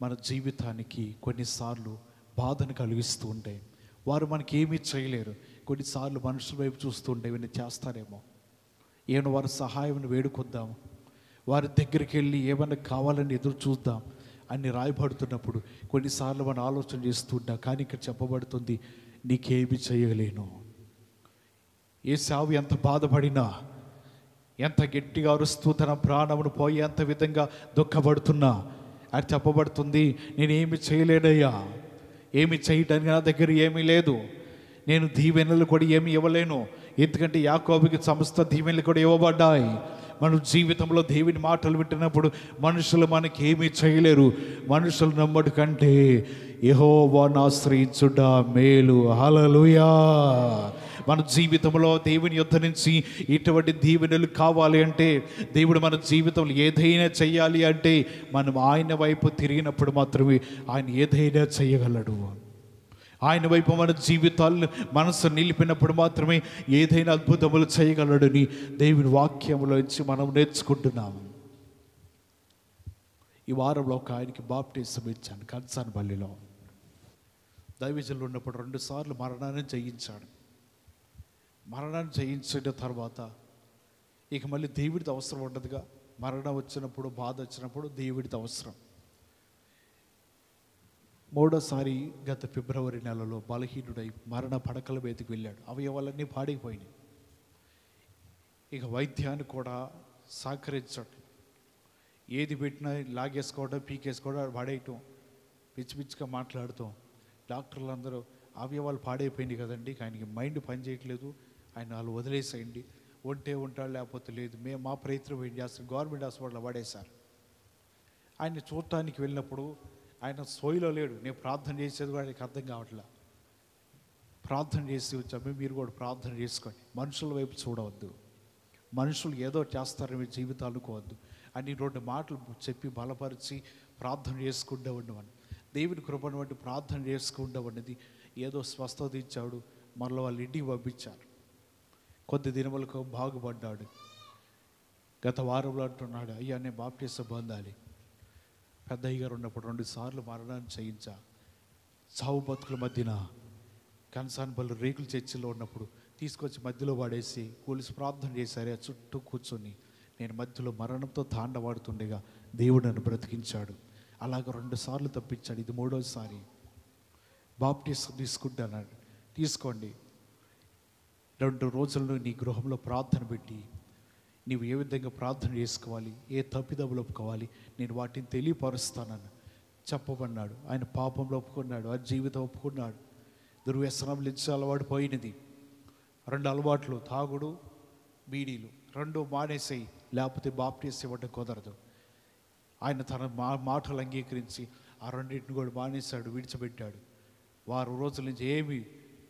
మన జీవితానికి కొన్నిసార్లు బాధను కలిగిస్తూ ఉంటాయి. వారు మనకి ఏమీ చేయలేరు. కొన్నిసార్లు మనుషుల వైపు చూస్తూ ఉంటే ఇవన్నీ చేస్తారేమో, ఏమైనా వారి సహాయం వేడుకొద్దాం, వారి దగ్గరికి వెళ్ళి ఏమైనా కావాలని ఎదురు చూద్దాం అని రాయబడుతున్నప్పుడు కొన్నిసార్లు మనం ఆలోచన చేస్తూ ఉంటాం. కానీ ఇక్కడ చెప్పబడుతుంది, నీకేమి చేయలేను. ఏశావు ఎంత బాధపడినా, ఎంత గట్టిగా అరుస్తూ తన ప్రాణమును పోయేంత విధంగా దుఃఖపడుతున్నా అది చెప్పబడుతుంది, నేనేమి చేయలేనయ్యా, ఏమి చేయడానికి నా దగ్గర ఏమీ లేదు, నేను దీవెనలు కూడా ఏమి ఇవ్వలేను. ఎందుకంటే యాకోబుకి సమస్త దీవెనలు కూడా ఇవ్వబడ్డాయి. మన జీవితంలో దేవుని మాటలు వింటున్నప్పుడు మనుషులు మనకి ఏమీ చేయలేరు. మనుషులు నమ్మడు కంటే యెహోవాను ఆశ్రయించుట మేలు. హల్లెలూయా. మన జీవితంలో దేవుని యొద్ద నుంచి ఇటువంటి దీవెనలు కావాలి అంటే, దేవుడు మన జీవితంలో ఏదైనా చేయాలి అంటే మనం ఆయన వైపు తిరిగినప్పుడు మాత్రమే ఆయన ఏదైనా చేయగలడు. ఆయన వైపు మన జీవితాలను మనసు నిలిపినప్పుడు మాత్రమే ఏదైనా అద్భుతములు చేయగలడని దేవుని వాక్యములో నుంచి మనం నేర్చుకుంటున్నాము. ఈ వారంలో ఒక ఆయనకి బాప్టిజం ఇచ్చాను కన్సాన్పల్లిలో. దైవజనులు ఉన్నప్పుడు 2 సార్లు మరణాన్ని జయించాడు. మరణాన్ని జయించిన తర్వాత ఇక మళ్ళీ దేవుడితో అవసరం ఉండదుగా. మరణం వచ్చినప్పుడు, బాధ వచ్చినప్పుడు దేవుడితో అవసరం. 3వసారి గత ఫిబ్రవరి నెలలో బలహీనుడై మరణ పడకల మీదకి వెళ్ళాడు. అవయవాలన్నీ పాడైపోయినాయి. ఇక వైద్యాన్ని కూడా సహకరించాడు. ఏది పెట్టినా లాగేసుకోవడం, పీకేసుకోవడం, పడేయటం, పిచ్చి పిచ్చిగా మాట్లాడుతాం. డాక్టర్లు అందరూ అవయవాలు పాడైపోయినాయి కదండి, ఆయనకి మైండ్ పనిచేయట్లేదు, ఆయన వాళ్ళు వదిలేసేయండి, ఉంటే ఉంటాడు లేకపోతే లేదు, మేము మా ప్రయత్నం ఏం చేస్తాం, గవర్నమెంట్ హాస్పిటల్లో పడేశారు. ఆయన చూడటానికి వెళ్ళినప్పుడు ఆయన సోయిలో లేడు. నేను ప్రార్థన చేసేది కూడా ఆయనకి అర్థం కావట్లా. ప్రార్థన చేసి వచ్చాము. మీరు కూడా ప్రార్థన చేసుకోండి. మనుషుల వైపు చూడవద్దు. మనుషులు ఏదో చేస్తారని మీ జీవితాలు అనుకోవద్దు అని 2 మాటలు చెప్పి బలపరిచి ప్రార్థన చేసుకుంటూ ఉండమని, దేవుని కృపను బట్టి ప్రార్థన చేసుకుంటూ ఉన్నది. ఏదో స్వస్థత ఇచ్చాడు. మరల వాళ్ళు ఇంటికి పంపించారు. కొద్ది దినములకు బాగుపడ్డాడు. గత వారంలో అంటున్నాడు, అయ్యా నేను బాప్టిజం పొందాలి. పెద్దయ్య గారు ఉన్నప్పుడు 2 సార్లు మరణాన్ని చేయించా. చావు బతుకుల మధ్యన కన్సాన్పల్లి రేకుల చర్చిలో ఉన్నప్పుడు తీసుకొచ్చి మధ్యలో పడేసి కూలిసి ప్రార్థన చేశారు. చుట్టూ కూర్చొని నేను మధ్యలో మరణంతో తాండవాడుతుండగా దేవుడు నన్ను బ్రతికించాడు. అలాగ 2 సార్లు తప్పించాడు. ఇది 3వసారి. బాప్టిజం తీసుకుంటాను. తీసుకోండి. 2 రోజుల్లో నీ గృహంలో ప్రార్థన పెట్టి నీవు ఏ విధంగా ప్రార్థన చేసుకోవాలి, ఏ తప్పిదములు ఒప్పుకోవాలి, నేను వాటిని తెలియపరుస్తానని చెప్పబడినాడు. ఆయన పాపంలో ఒప్పుకున్నాడు, ఆ జీవితం ఒప్పుకున్నాడు. దుర్వ్యసనం ఇచ్చే అలవాటు పోయినది. 2 అలవాట్లు, తాగుడు, బీడీలు, 2 మానేసేయి, లేకపోతే బాప్టిజం ఇవ్వడం కుదరదు. ఆయన తన మాటలు అంగీకరించి ఆ 2 కూడా మానేశాడు, విడిచిపెట్టాడు. 6 రోజుల నుంచి ఏమీ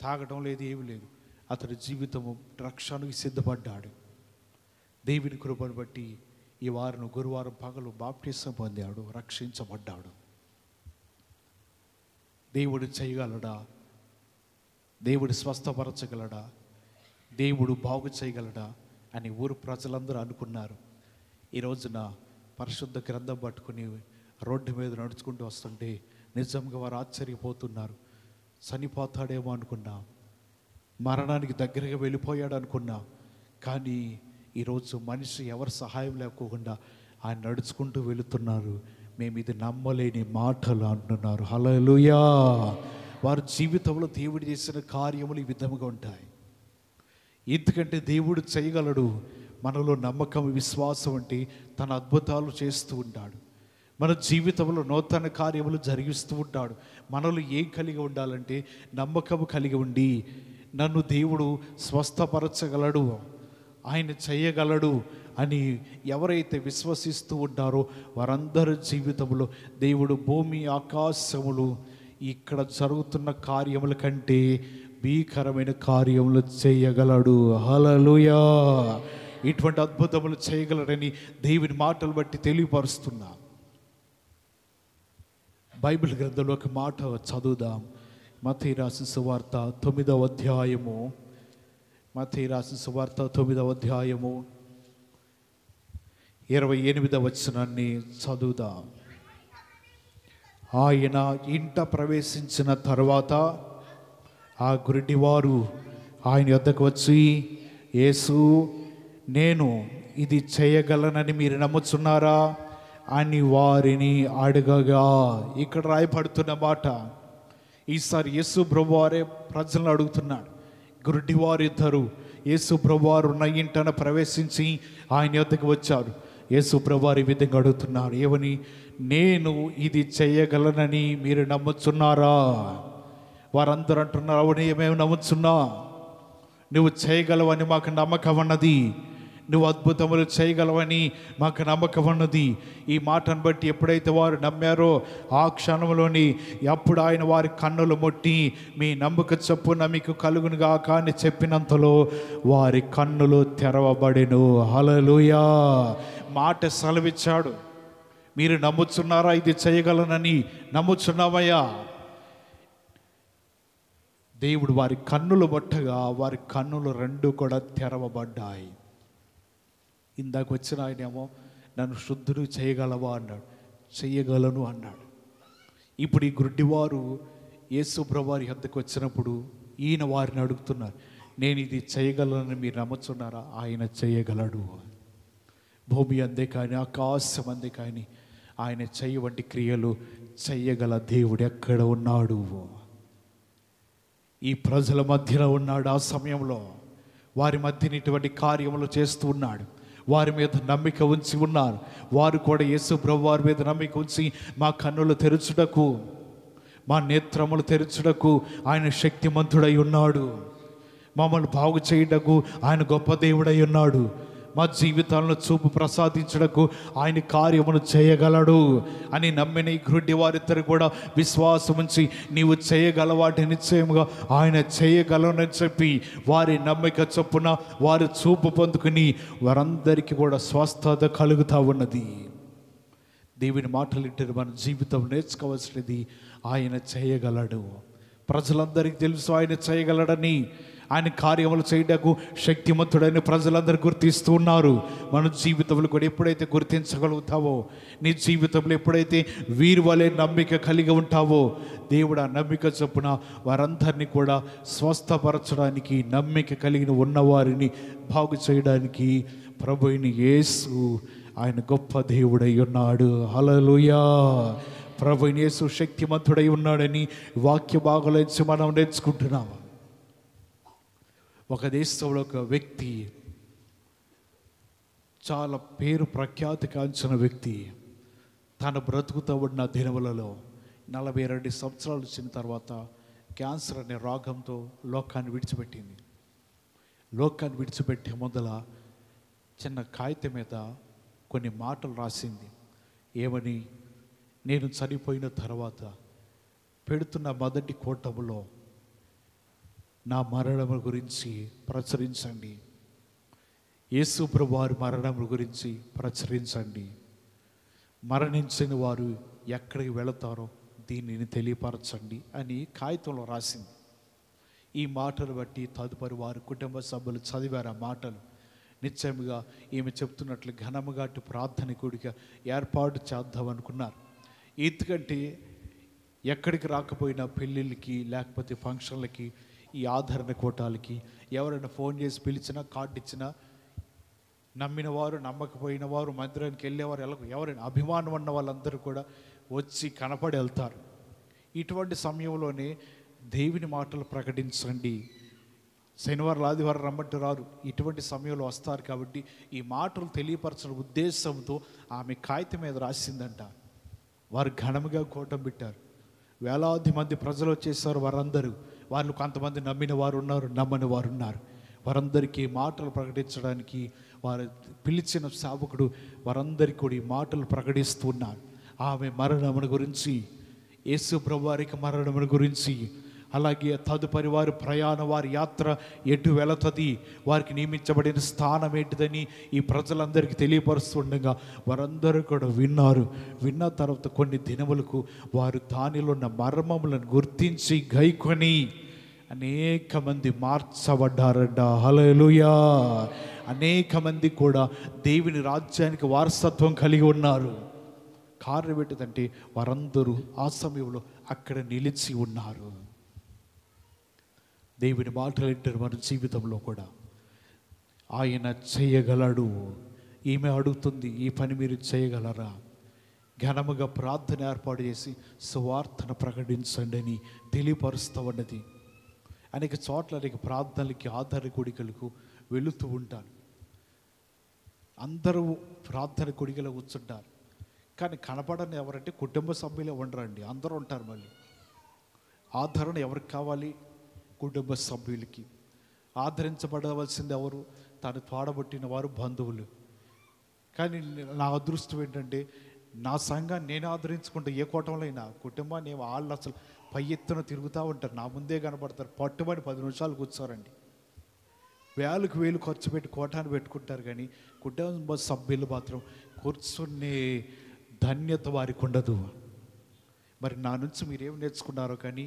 తాగడం లేదు, ఏమీ లేదు. అతడి జీవితము రక్షణకు సిద్ధపడ్డాడు. దేవుని కృపను బట్టి ఈ వారం గురువారం పగలు బాప్టిజం పొందాడు, రక్షించబడ్డాడు. దేవుడు చేయగలడా? దేవుడు స్వస్థపరచగలడా? దేవుడు బాగు చేయగలడా అని ఊరు ప్రజలందరూ అనుకున్నారు. ఈ రోజున పరిశుద్ధ గ్రంథం పట్టుకుని రోడ్డు మీద నడుచుకుంటూ వస్తుంటే నిజంగా వారు ఆశ్చర్యపోతున్నారు. చనిపోతాడేమో అనుకున్నా, మరణానికి దగ్గరగా వెళ్ళిపోయాడు అనుకున్నా, కానీ ఈరోజు మనిషి ఎవరి సహాయం లేకోకుండా ఆయన నడుచుకుంటూ వెళుతున్నారు. మేము ఇది నమ్మలేని మాటలు అంటున్నారు. హల్లెలూయా. వారి జీవితంలో దేవుడు చేసిన కార్యములు ఈ విధంగా ఉంటాయి. ఎందుకంటే దేవుడు చేయగలడు. మనలో నమ్మకం, విశ్వాసం అంటే తన అద్భుతాలు చేస్తూ ఉంటాడు. మన జీవితంలో నూతన కార్యములు జరిగిస్తూ ఉంటాడు. మనలో ఏం కలిగి ఉండాలంటే నమ్మకము కలిగి ఉండి, నన్ను దేవుడు స్వస్థపరచగలడు, ఆయన చేయగలడు అని ఎవరైతే విశ్వసిస్తూ ఉంటారో వారందరి జీవితంలో దేవుడు భూమి ఆకాశములు ఇక్కడ జరుగుతున్న కార్యముల కంటే భీకరమైన కార్యములు చేయగలడు. హల్లెలూయా. ఇటువంటి అద్భుతములు చేయగలరని దేవుని మాటలు బట్టి తెలియపరుస్తున్నా. బైబిల్ గ్రంథంలో ఒక మాట చదువుదాం. మత్తయి రాసిన సువార్త 9వ అధ్యాయము, మత్తయి రాసిన సువార్త 9వ అధ్యాయము 28వ వచనాన్ని చదువుదాం. ఆయన ఇంట ప్రవేశించిన తర్వాత ఆ గురిటివారు ఆయన వద్దకు వచ్చి, యేసు, నేను ఇది చేయగలనని మీరు నమ్ముచున్నారా అని వారిని అడగగా. ఇక్కడ రాయబడుతున్న మాట, ఈసారి యేసు ప్రభువారే ప్రజలను అడుగుతున్నాడు. గురిటివారు ఇద్దరు యేసు ప్రభువారు ఉన్న ఇంటన ప్రవేశించి ఆయన వద్దకు వచ్చారు. యేసు ప్రభువారు ఈ విధంగా అడుగుతున్నాడు, ఏమని? నేను ఇది చేయగలనని మీరు నమ్ముచున్నారా? వారందరూ అంటున్నారు, అవును, మేము నమ్ముచున్నా, నువ్వు చేయగలవని మాకు నమ్మకం ఉన్నది, నువ్వు అద్భుతములు చేయగలవని మాకు నమ్మకం ఉన్నది. ఈ మాటను బట్టి ఎప్పుడైతే వారు నమ్మారో ఆ క్షణంలోని అప్పుడు ఆయన వారి కన్నులు ముట్టి, మీ నమ్మక చొప్పున మీకు కలుగునుగా కానీ చెప్పినంతలో వారి కన్నులు తెరవబడెను. హల్లెలూయా. మాట సెలవిచ్చాడు. మీరు నమ్ముచున్నారా? ఇది చేయగలనని నమ్ముచున్నామయ్యా. దేవుడు వారి కన్నులు పట్టగా వారి కన్నులు రెండు కూడా తెరవబడ్డాయి. ఇందాక వచ్చిన ఆయనేమో నన్ను శుద్ధుడు చేయగలవా అన్నాడు, చెయ్యగలను అన్నాడు. ఇప్పుడు ఈ గుడ్డివారు యేసు ప్రభువారి వద్దకు వచ్చినప్పుడు ఈయన వారిని అడుగుతున్నారు, నేను ఇది చేయగలనని మీరు నమ్ముచున్నారా? ఆయన చేయగలడు. భూమి అందే కానీ ఆకాశం అందే కానీ ఆయన చెయ్యి వంటి క్రియలు చెయ్యగల దేవుడు ఎక్కడ ఉన్నాడు? ఈ ప్రజల మధ్యలో ఉన్నాడు. ఆ సమయంలో వారి మధ్యన ఇటువంటి కార్యములు చేస్తూ ఉన్నాడు. వారి మీద నమ్మిక ఉంచి ఉన్నారు. వారు కూడా యేసు ప్రభు వారి మీద నమ్మిక ఉంచి మా కన్నులు తెరుచుటకు, మా నేత్రములు తెరుచుటకు ఆయన శక్తిమంతుడై ఉన్నాడు. మమ్మల్ని బాగు చేయుటకు ఆయన గొప్ప దేవుడై ఉన్నాడు. మా జీవితాలను చూపు ప్రసాదించుటకు ఆయన కార్యమును చేయగలడు అని నమ్మిన ఈ గ్రుడ్డి వారిద్దరు కూడా విశ్వాసం ఉంచి, నీవు చేయగలవాటి నిశ్చయముగా ఆయన చేయగలనని చెప్పి వారి నమ్మిక చొప్పున వారు చూపు పొందుకుని వారందరికీ కూడా స్వస్థత కలుగుతూ ఉన్నది. దేవుని మాటలు ఇంటారు. మన జీవితం నేర్చుకోవాల్సినది, ఆయన చేయగలడు. ప్రజలందరికీ తెలుసు ఆయన చేయగలడని. ఆయన కార్యములు చేయటకు శక్తిమంతుడని ప్రజలందరూ గుర్తిస్తూ ఉన్నారు. మన జీవితంలో కూడా ఎప్పుడైతే గుర్తించగలుగుతావో, నీ జీవితంలో ఎప్పుడైతే వీరి వలె నమ్మిక కలిగి ఉంటావో, దేవుడు ఆ నమ్మిక చొప్పున వారందరినీ కూడా స్వస్థపరచడానికి, నమ్మిక కలిగిన ఉన్నవారిని బాగు చేయడానికి ప్రభువైన యేసు ఆయన గొప్ప దేవుడై ఉన్నాడు. హల్లెలూయా. ప్రభువైన యేసు శక్తిమంతుడై ఉన్నాడని వాక్య భాగాలొచ్చి మనం నేర్చుకుంటున్నాము. ఒక దేశంలో ఒక వ్యక్తి, చాలా పేరు ప్రఖ్యాతి కాంచిన వ్యక్తి, తన బ్రతుకుతూ ఉన్న దినములలో 42 సంవత్సరాలు వచ్చిన తర్వాత క్యాన్సర్ అనే రోగంతో లోకాన్ని విడిచిపెట్టింది. లోకాన్ని విడిచిపెట్టే మొదల చిన్న కాగితం మీద కొన్ని మాటలు రాసింది. ఏమని? నేను చనిపోయిన తర్వాత పెడుతున్న మొదటి కూటములో నా మరణం గురించి ప్రచురించండి, యేసు ప్రభు వారి మరణం గురించి ప్రచురించండి, మరణించిన వారు ఎక్కడికి వెళతారో దీనిని తెలియపరచండి అని కాగితంలో రాసింది. ఈ మాటలు బట్టి తదుపరి వారి కుటుంబ సభ్యులు చదివారు ఆ మాటలు. నిశ్చయముగా ఈమె చెప్తున్నట్లు ఘనముగా ప్రార్థన కూడిక ఏర్పాటు చేద్దామనుకున్నారు. ఎందుకంటే ఎక్కడికి రాకపోయినా పెళ్ళిళ్ళకి లేకపోతే ఫంక్షన్లకి, ఈ ఆదరణ కూటాలకి ఎవరైనా ఫోన్ చేసి పిలిచినా, కార్డు ఇచ్చినా, నమ్మిన వారు నమ్మకపోయిన వారు మందిరానికి వెళ్ళేవారు ఎవరైనా అభిమానం ఉన్న వాళ్ళందరూ కూడా వచ్చి కనపడి వెళ్తారు. ఇటువంటి సమయంలోనే దేవుని మాటలు ప్రకటించండి, శనివారం ఆదివారం రమ్మంటూ రారు, ఇటువంటి సమయంలో వస్తారు. కాబట్టి ఈ మాటలు తెలియపరచడం ఉద్దేశంతో ఆమె కాగితం మీద రాసిందంట. వారు ఘనముగా కూటం పెట్టారు. వేలాది మంది ప్రజలు వచ్చేసారు. వాళ్ళు కొంతమంది నమ్మిన వారు ఉన్నారు, నమ్మని వారు ఉన్నారు. వారందరికీ మాటలు ప్రకటించడానికి వారు పిలిచిన సేవకుడు వారందరికీ కూడా ఈ మాటలు ప్రకటిస్తూ ఉన్నారు. ఆమె మరణమును గురించి, యేసు ప్రభువారికి మరణమును గురించి అలాగే తదుపరి వారి ప్రయాణం, వారి యాత్ర ఎటు వెళుతుంది, వారికి నియమించబడిన స్థానం ఏంటిదని ఈ ప్రజలందరికీ తెలియపరుస్తుండగా వారందరూ కూడా విన్నారు. విన్న తర్వాత కొన్ని దినములకు వారు దానిలో ఉన్న మర్మములను గుర్తించి గైకొని అనేక మంది మార్చబడ్డారట. హల్లెలూయా! అనేక మంది కూడా దేవుని రాజ్యానికి వారసత్వం కలిగి ఉన్నారు. కారణం ఏంటిదంటే వారందరూ ఆ సమయంలో అక్కడ నిలిచి ఉన్నారు. దేవుని మాటలు వింటారు మన జీవితంలో కూడా. ఆయన చేయగలడు. ఈమె అడుగుతుంది, ఈ పని మీరు చేయగలరా? ఘనముగా ప్రార్థన ఏర్పాటు చేసి సువార్తను ప్రకటించండి అని తెలియపరుస్తూ ఉన్నది. అనేక చోట్ల అనేక ప్రార్థనలకి, ఆధార కొడికలకు వెళుతూ ఉంటాను. అందరూ ప్రార్థన కొడికలో కూర్చుంటారు, కానీ కనపడని ఎవరంటే కుటుంబ సభ్యులే ఉండరండి. అందరూ ఉంటారు. మళ్ళీ ఆదరణ ఎవరికి కావాలి? కుటుంబ సభ్యులకి. ఆదరించబడవలసింది ఎవరు? తను తోడబుట్టిన వారు, బంధువులు. కానీ నా అదృష్టం ఏంటంటే నా సంఘాన్ని నేను ఆదరించుకుంటే ఏ కూటంలో అయినా కుటుంబాన్ని వాళ్ళు అసలు పై ఎత్తున తిరుగుతూ ఉంటారు, నా ముందే కనపడతారు. పట్టుబడి 10 నిమిషాలు కూర్చోరండి. వేలకు వేలు ఖర్చు పెట్టి కోటాన్ని పెట్టుకుంటారు, కానీ కుటుంబ సభ్యులు మాత్రం కూర్చునే ధన్యత వారికి ఉండదు. మరి నా నుంచి మీరేం నేర్చుకున్నారో కానీ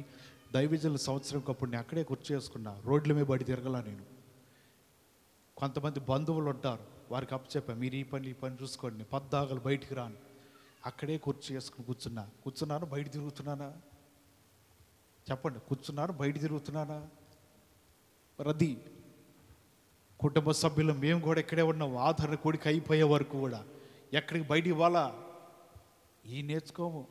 దైవజనుల సంవత్సరం అప్పుడు నేను అక్కడే కుర్చీ చేసుకున్నా. రోడ్ల మీద బడి తిరగలా నేను. కొంతమంది బంధువులు ఉంటారు, వారికి అప్పచెప్పాను, మీరు ఈ పని చూసుకోండి, పద్దాగలు బయటికి రాను. అక్కడే కుర్చీ చేసుకుని కూర్చున్నాను. బయట తిరుగుతున్నానా? చెప్పండి, కూర్చున్నాను, బయట తిరుగుతున్నానా? మరి అది కుటుంబ సభ్యులు మేము కూడా ఇక్కడే ఉన్నాం. ఆదరణ కొడుకు అయిపోయే వరకు కూడా ఎక్కడికి బయటికి ఇవ్వాలా? ఈ నేర్చుకోము.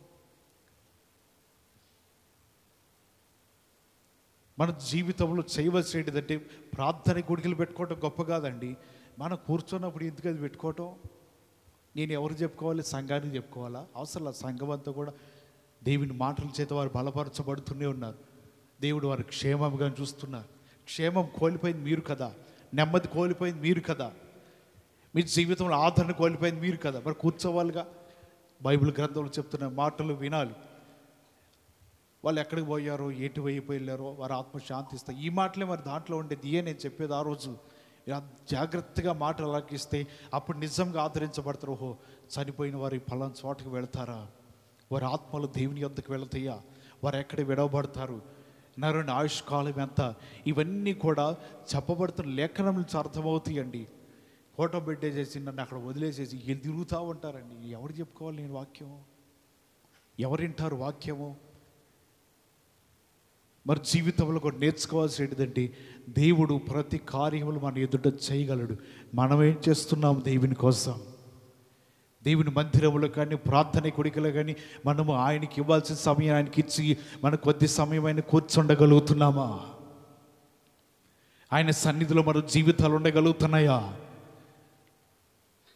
మన జీవితంలో చేయవలసిన ఏంటిదంటే ప్రార్థన కొడుకులు పెట్టుకోవటం గొప్ప కాదండి. మనం కూర్చున్నప్పుడు ఎందుకు అది పెట్టుకోవటం? నేను ఎవరు చెప్పుకోవాలి? సంఘానికి చెప్పుకోవాలా? అవసరం. సంఘం అంతా కూడా దేవుని మాటల చేత వారు బలపరచబడుతూనే ఉన్నారు. దేవుడు వారు క్షేమంగా చూస్తున్నారు. క్షేమం కోల్పోయింది మీరు కదా, నెమ్మది కోల్పోయింది మీరు కదా, మీ జీవితంలో ఆదరణ కోల్పోయింది మీరు కదా. మరి కూర్చోవాలిగా. బైబిల్ గ్రంథంలో చెప్తున్న మాటలు వినాలి. వాళ్ళు ఎక్కడికి పోయారో, ఎటు వైపు వెళ్ళారో వారు ఆత్మ శాంతిస్తాయి. ఈ మాటలే మరి దాంట్లో ఉండేది. నేను చెప్పేది ఆ రోజు జాగ్రత్తగా మాటలు అలాగిస్తే అప్పుడు నిజంగా ఆదరించబడతారు. ఓహో, చనిపోయిన వారు ఫలానా చోటకి వెళతారా? వారి ఆత్మలు దేవుని యొద్దకు వెళతాయా? వారు ఎక్కడ విడవబడతారు? నరుని ఆయుష్కాలం ఎంత? ఇవన్నీ కూడా చెప్పబడుతున్న లేఖనం నుంచి అర్థమవుతాయండి. ఫోటో పెట్టేసేసి నన్ను అక్కడ వదిలేసేసి వీళ్ళు తిరుగుతూ ఉంటారండి. ఎవరు చెప్పుకోవాలి నేను వాక్యం? ఎవరు వింటారు వాక్యము? మరి జీవితంలో కూడా నేర్చుకోవాల్సి ఏంటిదంటే దేవుడు ప్రతి కార్యములు మన ఎదుట చేయగలడు. మనం ఏం చేస్తున్నాం దేవుని కోసం? దేవుని మందిరంలో కానీ ప్రార్థన కొడికలో కానీ మనము ఆయనకి ఇవ్వాల్సిన సమయం ఆయనకి ఇచ్చి మన కొద్ది సమయం ఆయన కూర్చుండగలుగుతున్నామా? ఆయన సన్నిధిలో మన జీవితాలు ఉండగలుగుతున్నాయా?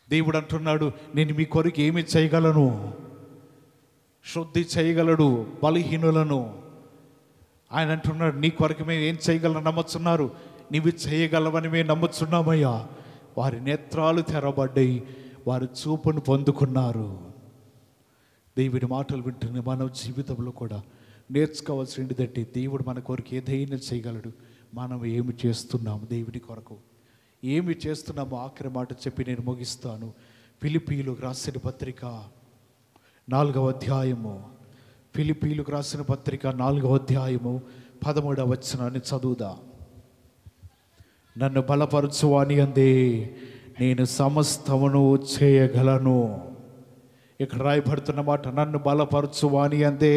దేవుడు అంటున్నాడు, నేను మీ కొరకు ఏమి చేయగలను? శుద్ధి చేయగలడు బలహీనులను. ఆయన అంటున్నాడు, నీ కొరకు మేము ఏం చేయగలను నమ్ముతున్నారు? నీవు చేయగలవని మేము నమ్ముతున్నామయ్యా. వారి నేత్రాలు తెరబడ్డాయి, వారి చూపును పొందుకున్నారు. దేవుడి మాటలు వింటున్న మన జీవితంలో కూడా నేర్చుకోవాల్సి ఏంటిదంటే దేవుడు మన కొరకు ఏదైనా చేయగలడు. మనం ఏమి చేస్తున్నాము దేవుడి కొరకు? ఏమి చేస్తున్నామో ఆఖరి మాట చెప్పి నేను ముగిస్తాను. ఫిలిప్పీయులకు రాసిన పత్రిక 4వ అధ్యాయము. ఫిలిప్పీయులకు రాసిన పత్రిక 4వ అధ్యాయము 13వ వచనాన్ని చదువుదా. నన్ను బలపరచువాని అందే నేను సమస్తమును చేయగలను. ఇక్కడ రాయబడుతున్న మాట, నన్ను బలపరచువాని అందే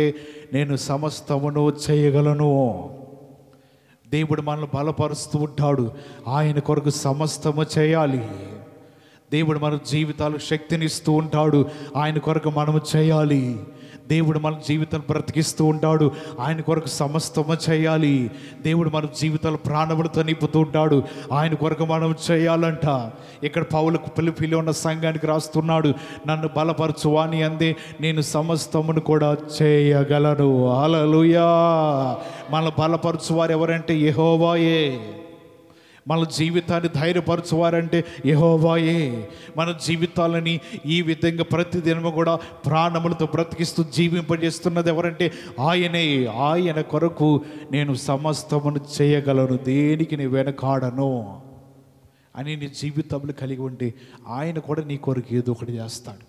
నేను సమస్తమును చేయగలను. దేవుడు మనల్ని బలపరుస్తూ ఉంటాడు. ఆయన కొరకు సమస్తము చేయాలి. దేవుడు మన జీవితాలకు శక్తినిస్తూ ఉంటాడు. ఆయన కొరకు మనము చేయాలి. దేవుడు మన జీవితాలు బ్రతికిస్తూ ఉంటాడు. ఆయన కొరకు సమస్తము చేయాలి. దేవుడు మన జీవితాలు ప్రాణములతో నింపుతూ ఉంటాడు. ఆయన కొరకు మనం చేయాలంట. ఇక్కడ పౌలుకు ఫిలిప్పీలో ఉన్న సంఘానికి రాస్తున్నాడు, నన్ను బలపరచువాని అందే నేను సమస్తమును కూడా చేయగలను. హల్లెలూయా. మన బలపరచువారు ఎవరంటే యెహోవాయే. మన జీవితాన్ని ధైర్యపరచువారంటే యెహోవాయే. మన జీవితాలని ఈ విధంగా ప్రతిదినము కూడా ప్రాణములతో బ్రతికిస్తూ జీవింపజేస్తున్నది ఎవరంటే ఆయనే. ఆయన కొరకు నేను సమస్తమును చేయగలను, దేనికి నేను వెనకాడను అని నీ జీవితంలో కలిగి ఉంటే ఆయన కూడా నీ కొరకు ఏదో ఒకటి చేస్తాడు.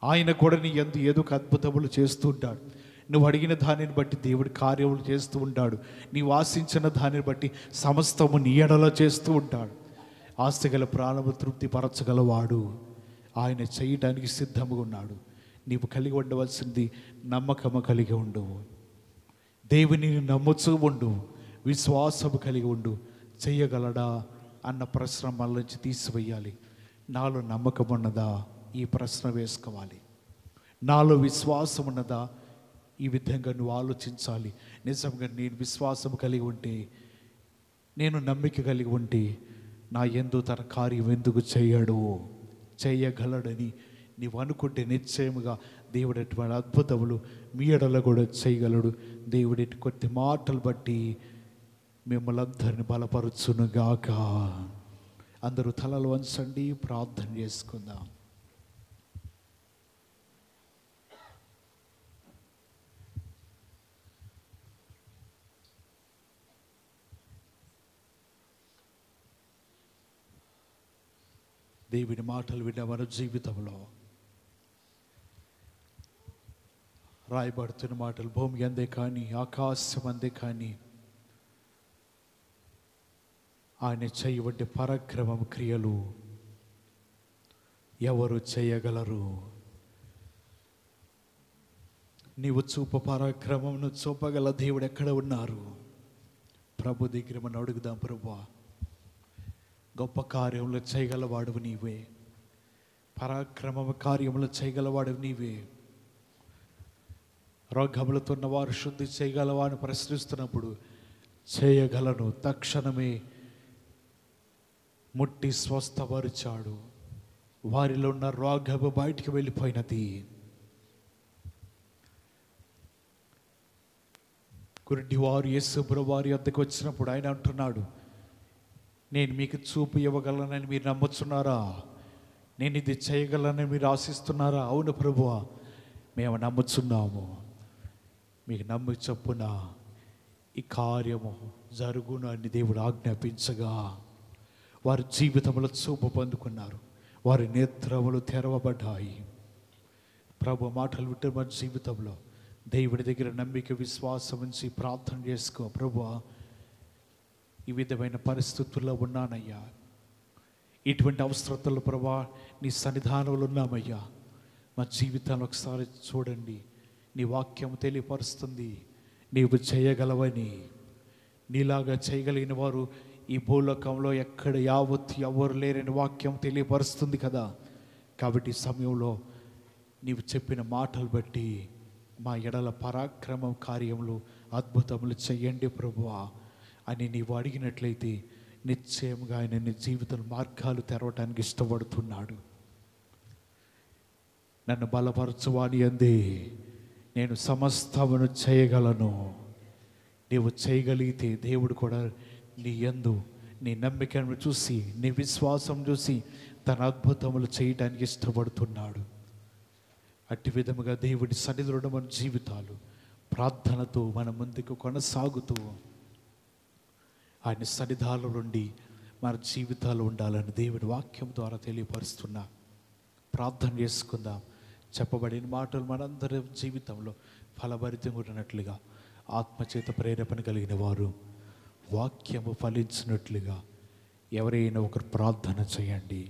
ఆయన కూడా నీ యందు ఏదో ఒక అద్భుతములు చేస్తూ ఉంటాడు. నువ్వు అడిగిన దానిని బట్టి దేవుడి కార్యములు చేస్తూ ఉంటాడు. నీవు ఆశించిన దానిని బట్టి సమస్తము నీ ఎడలో చేస్తూ ఉంటాడు. ఆస్తిగల ప్రాణము తృప్తిపరచగలవాడు ఆయన చేయటానికి సిద్ధంగా ఉన్నాడు. నీవు కలిగి ఉండవలసింది నమ్మకము కలిగి ఉండు, దేవుని నమ్ముచూ ఉండు, విశ్వాసము కలిగి ఉండు. చెయ్యగలడా అన్న ప్రశ్న మన నుంచి తీసివేయాలి. నాలో నమ్మకం ఉన్నదా, ఈ ప్రశ్న వేసుకోవాలి. నాలో విశ్వాసం ఉన్నదా, ఈ విధంగా నువ్వు ఆలోచించాలి. నిజంగా నేను విశ్వాసం కలిగి ఉంటే, నేను నమ్మిక కలిగి ఉంటే నా యందు తన కార్యం ఎందుకు చేయడు, చేయగలడని నీవు అనుకుంటే నిశ్చయముగా దేవుడు ఎటువంటి అద్భుతములు మీ ఎడలో కూడా చేయగలడు. దేవుడి కొద్ది మాటలు బట్టి మిమ్మల్ని అందరిని బలపరచునుగాక. అందరూ తలలు వంచండి, ప్రార్థన చేసుకుందాం. దేవుని మాటలు విన్న మన జీవితంలో రాయబడుతున్న మాటలు భూమి అందే కానీ ఆకాశం అందే కానీ ఆయన చేయబడ్డ పరాక్రమం క్రియలు ఎవరు చేయగలరు? నీవు చూప పరాక్రమమును చూపగల దేవుడు ఎక్కడ ఉన్నారు? ప్రభు దగ్గర మనం అడుగుదాం. ప్రభువా, గొప్ప కార్యములు చేయగలవాడు నీవే, పరాక్రమ కార్యములు చేయగలవాడు నీవే. రోగములతో ఉన్నవారు శుద్ధి చేయగలవాని ప్రశ్నిస్తున్నప్పుడు చేయగలను, తక్షణమే ముట్టి స్వస్థపరిచాడు. వారిలో ఉన్న రోగము బయటికి వెళ్ళిపోయినది. గుడ్డివారు యేసుప్రభు వారి వద్దకు వచ్చినప్పుడు ఆయన అంటున్నాడు, నేను మీకు చూపు ఇవ్వగలనని మీరు నమ్ముతున్నారా? నేను ఇది చేయగలనని మీరు ఆశిస్తున్నారా? అవును ప్రభువా, మేము నమ్ముచున్నాము. మీకు నమ్మి చొప్పున ఈ కార్యము జరుగును అని దేవుడు ఆజ్ఞాపించగా వారి జీవితంలో చూపు పొందుకున్నారు. వారి నేత్రములు తెరవబడ్డాయి. ప్రభు మాటలు వింటే మన జీవితంలో దేవుడి దగ్గర నమ్మిక విశ్వాసం ఉంచి ప్రార్థన చేసుకో. ప్రభువా, ఈ విధమైన పరిస్థితుల్లో ఉన్నానయ్యా, ఇటువంటి అవసరతలు ప్రభా నీ సన్నిధానంలో ఉన్నామయ్యా, మా జీవితాన్ని ఒకసారి చూడండి. నీ వాక్యం తెలియపరుస్తుంది నీవు చేయగలవని. నీలాగా చేయగలిగిన వారు ఈ భూలోకంలో ఎక్కడ యావత్ ఎవరు లేరని వాక్యం తెలియపరుస్తుంది కదా. కాబట్టి ఈ సమయంలో నీవు చెప్పిన మాటలు బట్టి మా ఎడల పరాక్రమ కార్యములు అద్భుతములు చెయ్యండి ప్రభువా అని నీవు అడిగినట్లయితే నిశ్చయంగా ఆయన నీ జీవిత మార్గాలు తెరవటానికి ఇష్టపడుతున్నాడు. నన్ను బలపరచువాని అందే నేను సమస్తమును చేయగలను. నీవు చేయగలిగితే దేవుడు కూడా నీ యందు నీ నమ్మికను చూసి నీ విశ్వాసం చూసి తన అద్భుతములు చేయడానికి ఇష్టపడుతున్నాడు. అట్టి విధముగా దేవుడి సన్నిధిలో మన జీవితాలు ప్రార్థనతో మన ముందుకు కొనసాగుతూ ఆయన సన్నిధానం నుండి మన జీవితాలు ఉండాలని దేవుడి వాక్యం ద్వారా తెలియపరుస్తున్నా. ప్రార్థన చేసుకుందాం. చెప్పబడిన మాటలు మనందరి జీవితంలో ఫలభరితంగా ఉన్నట్లుగా, ఆత్మచేత ప్రేరేపణ కలిగిన వారు వాక్యము ఫలించినట్లుగా ఎవరైనా ఒకరు ప్రార్థన చేయండి.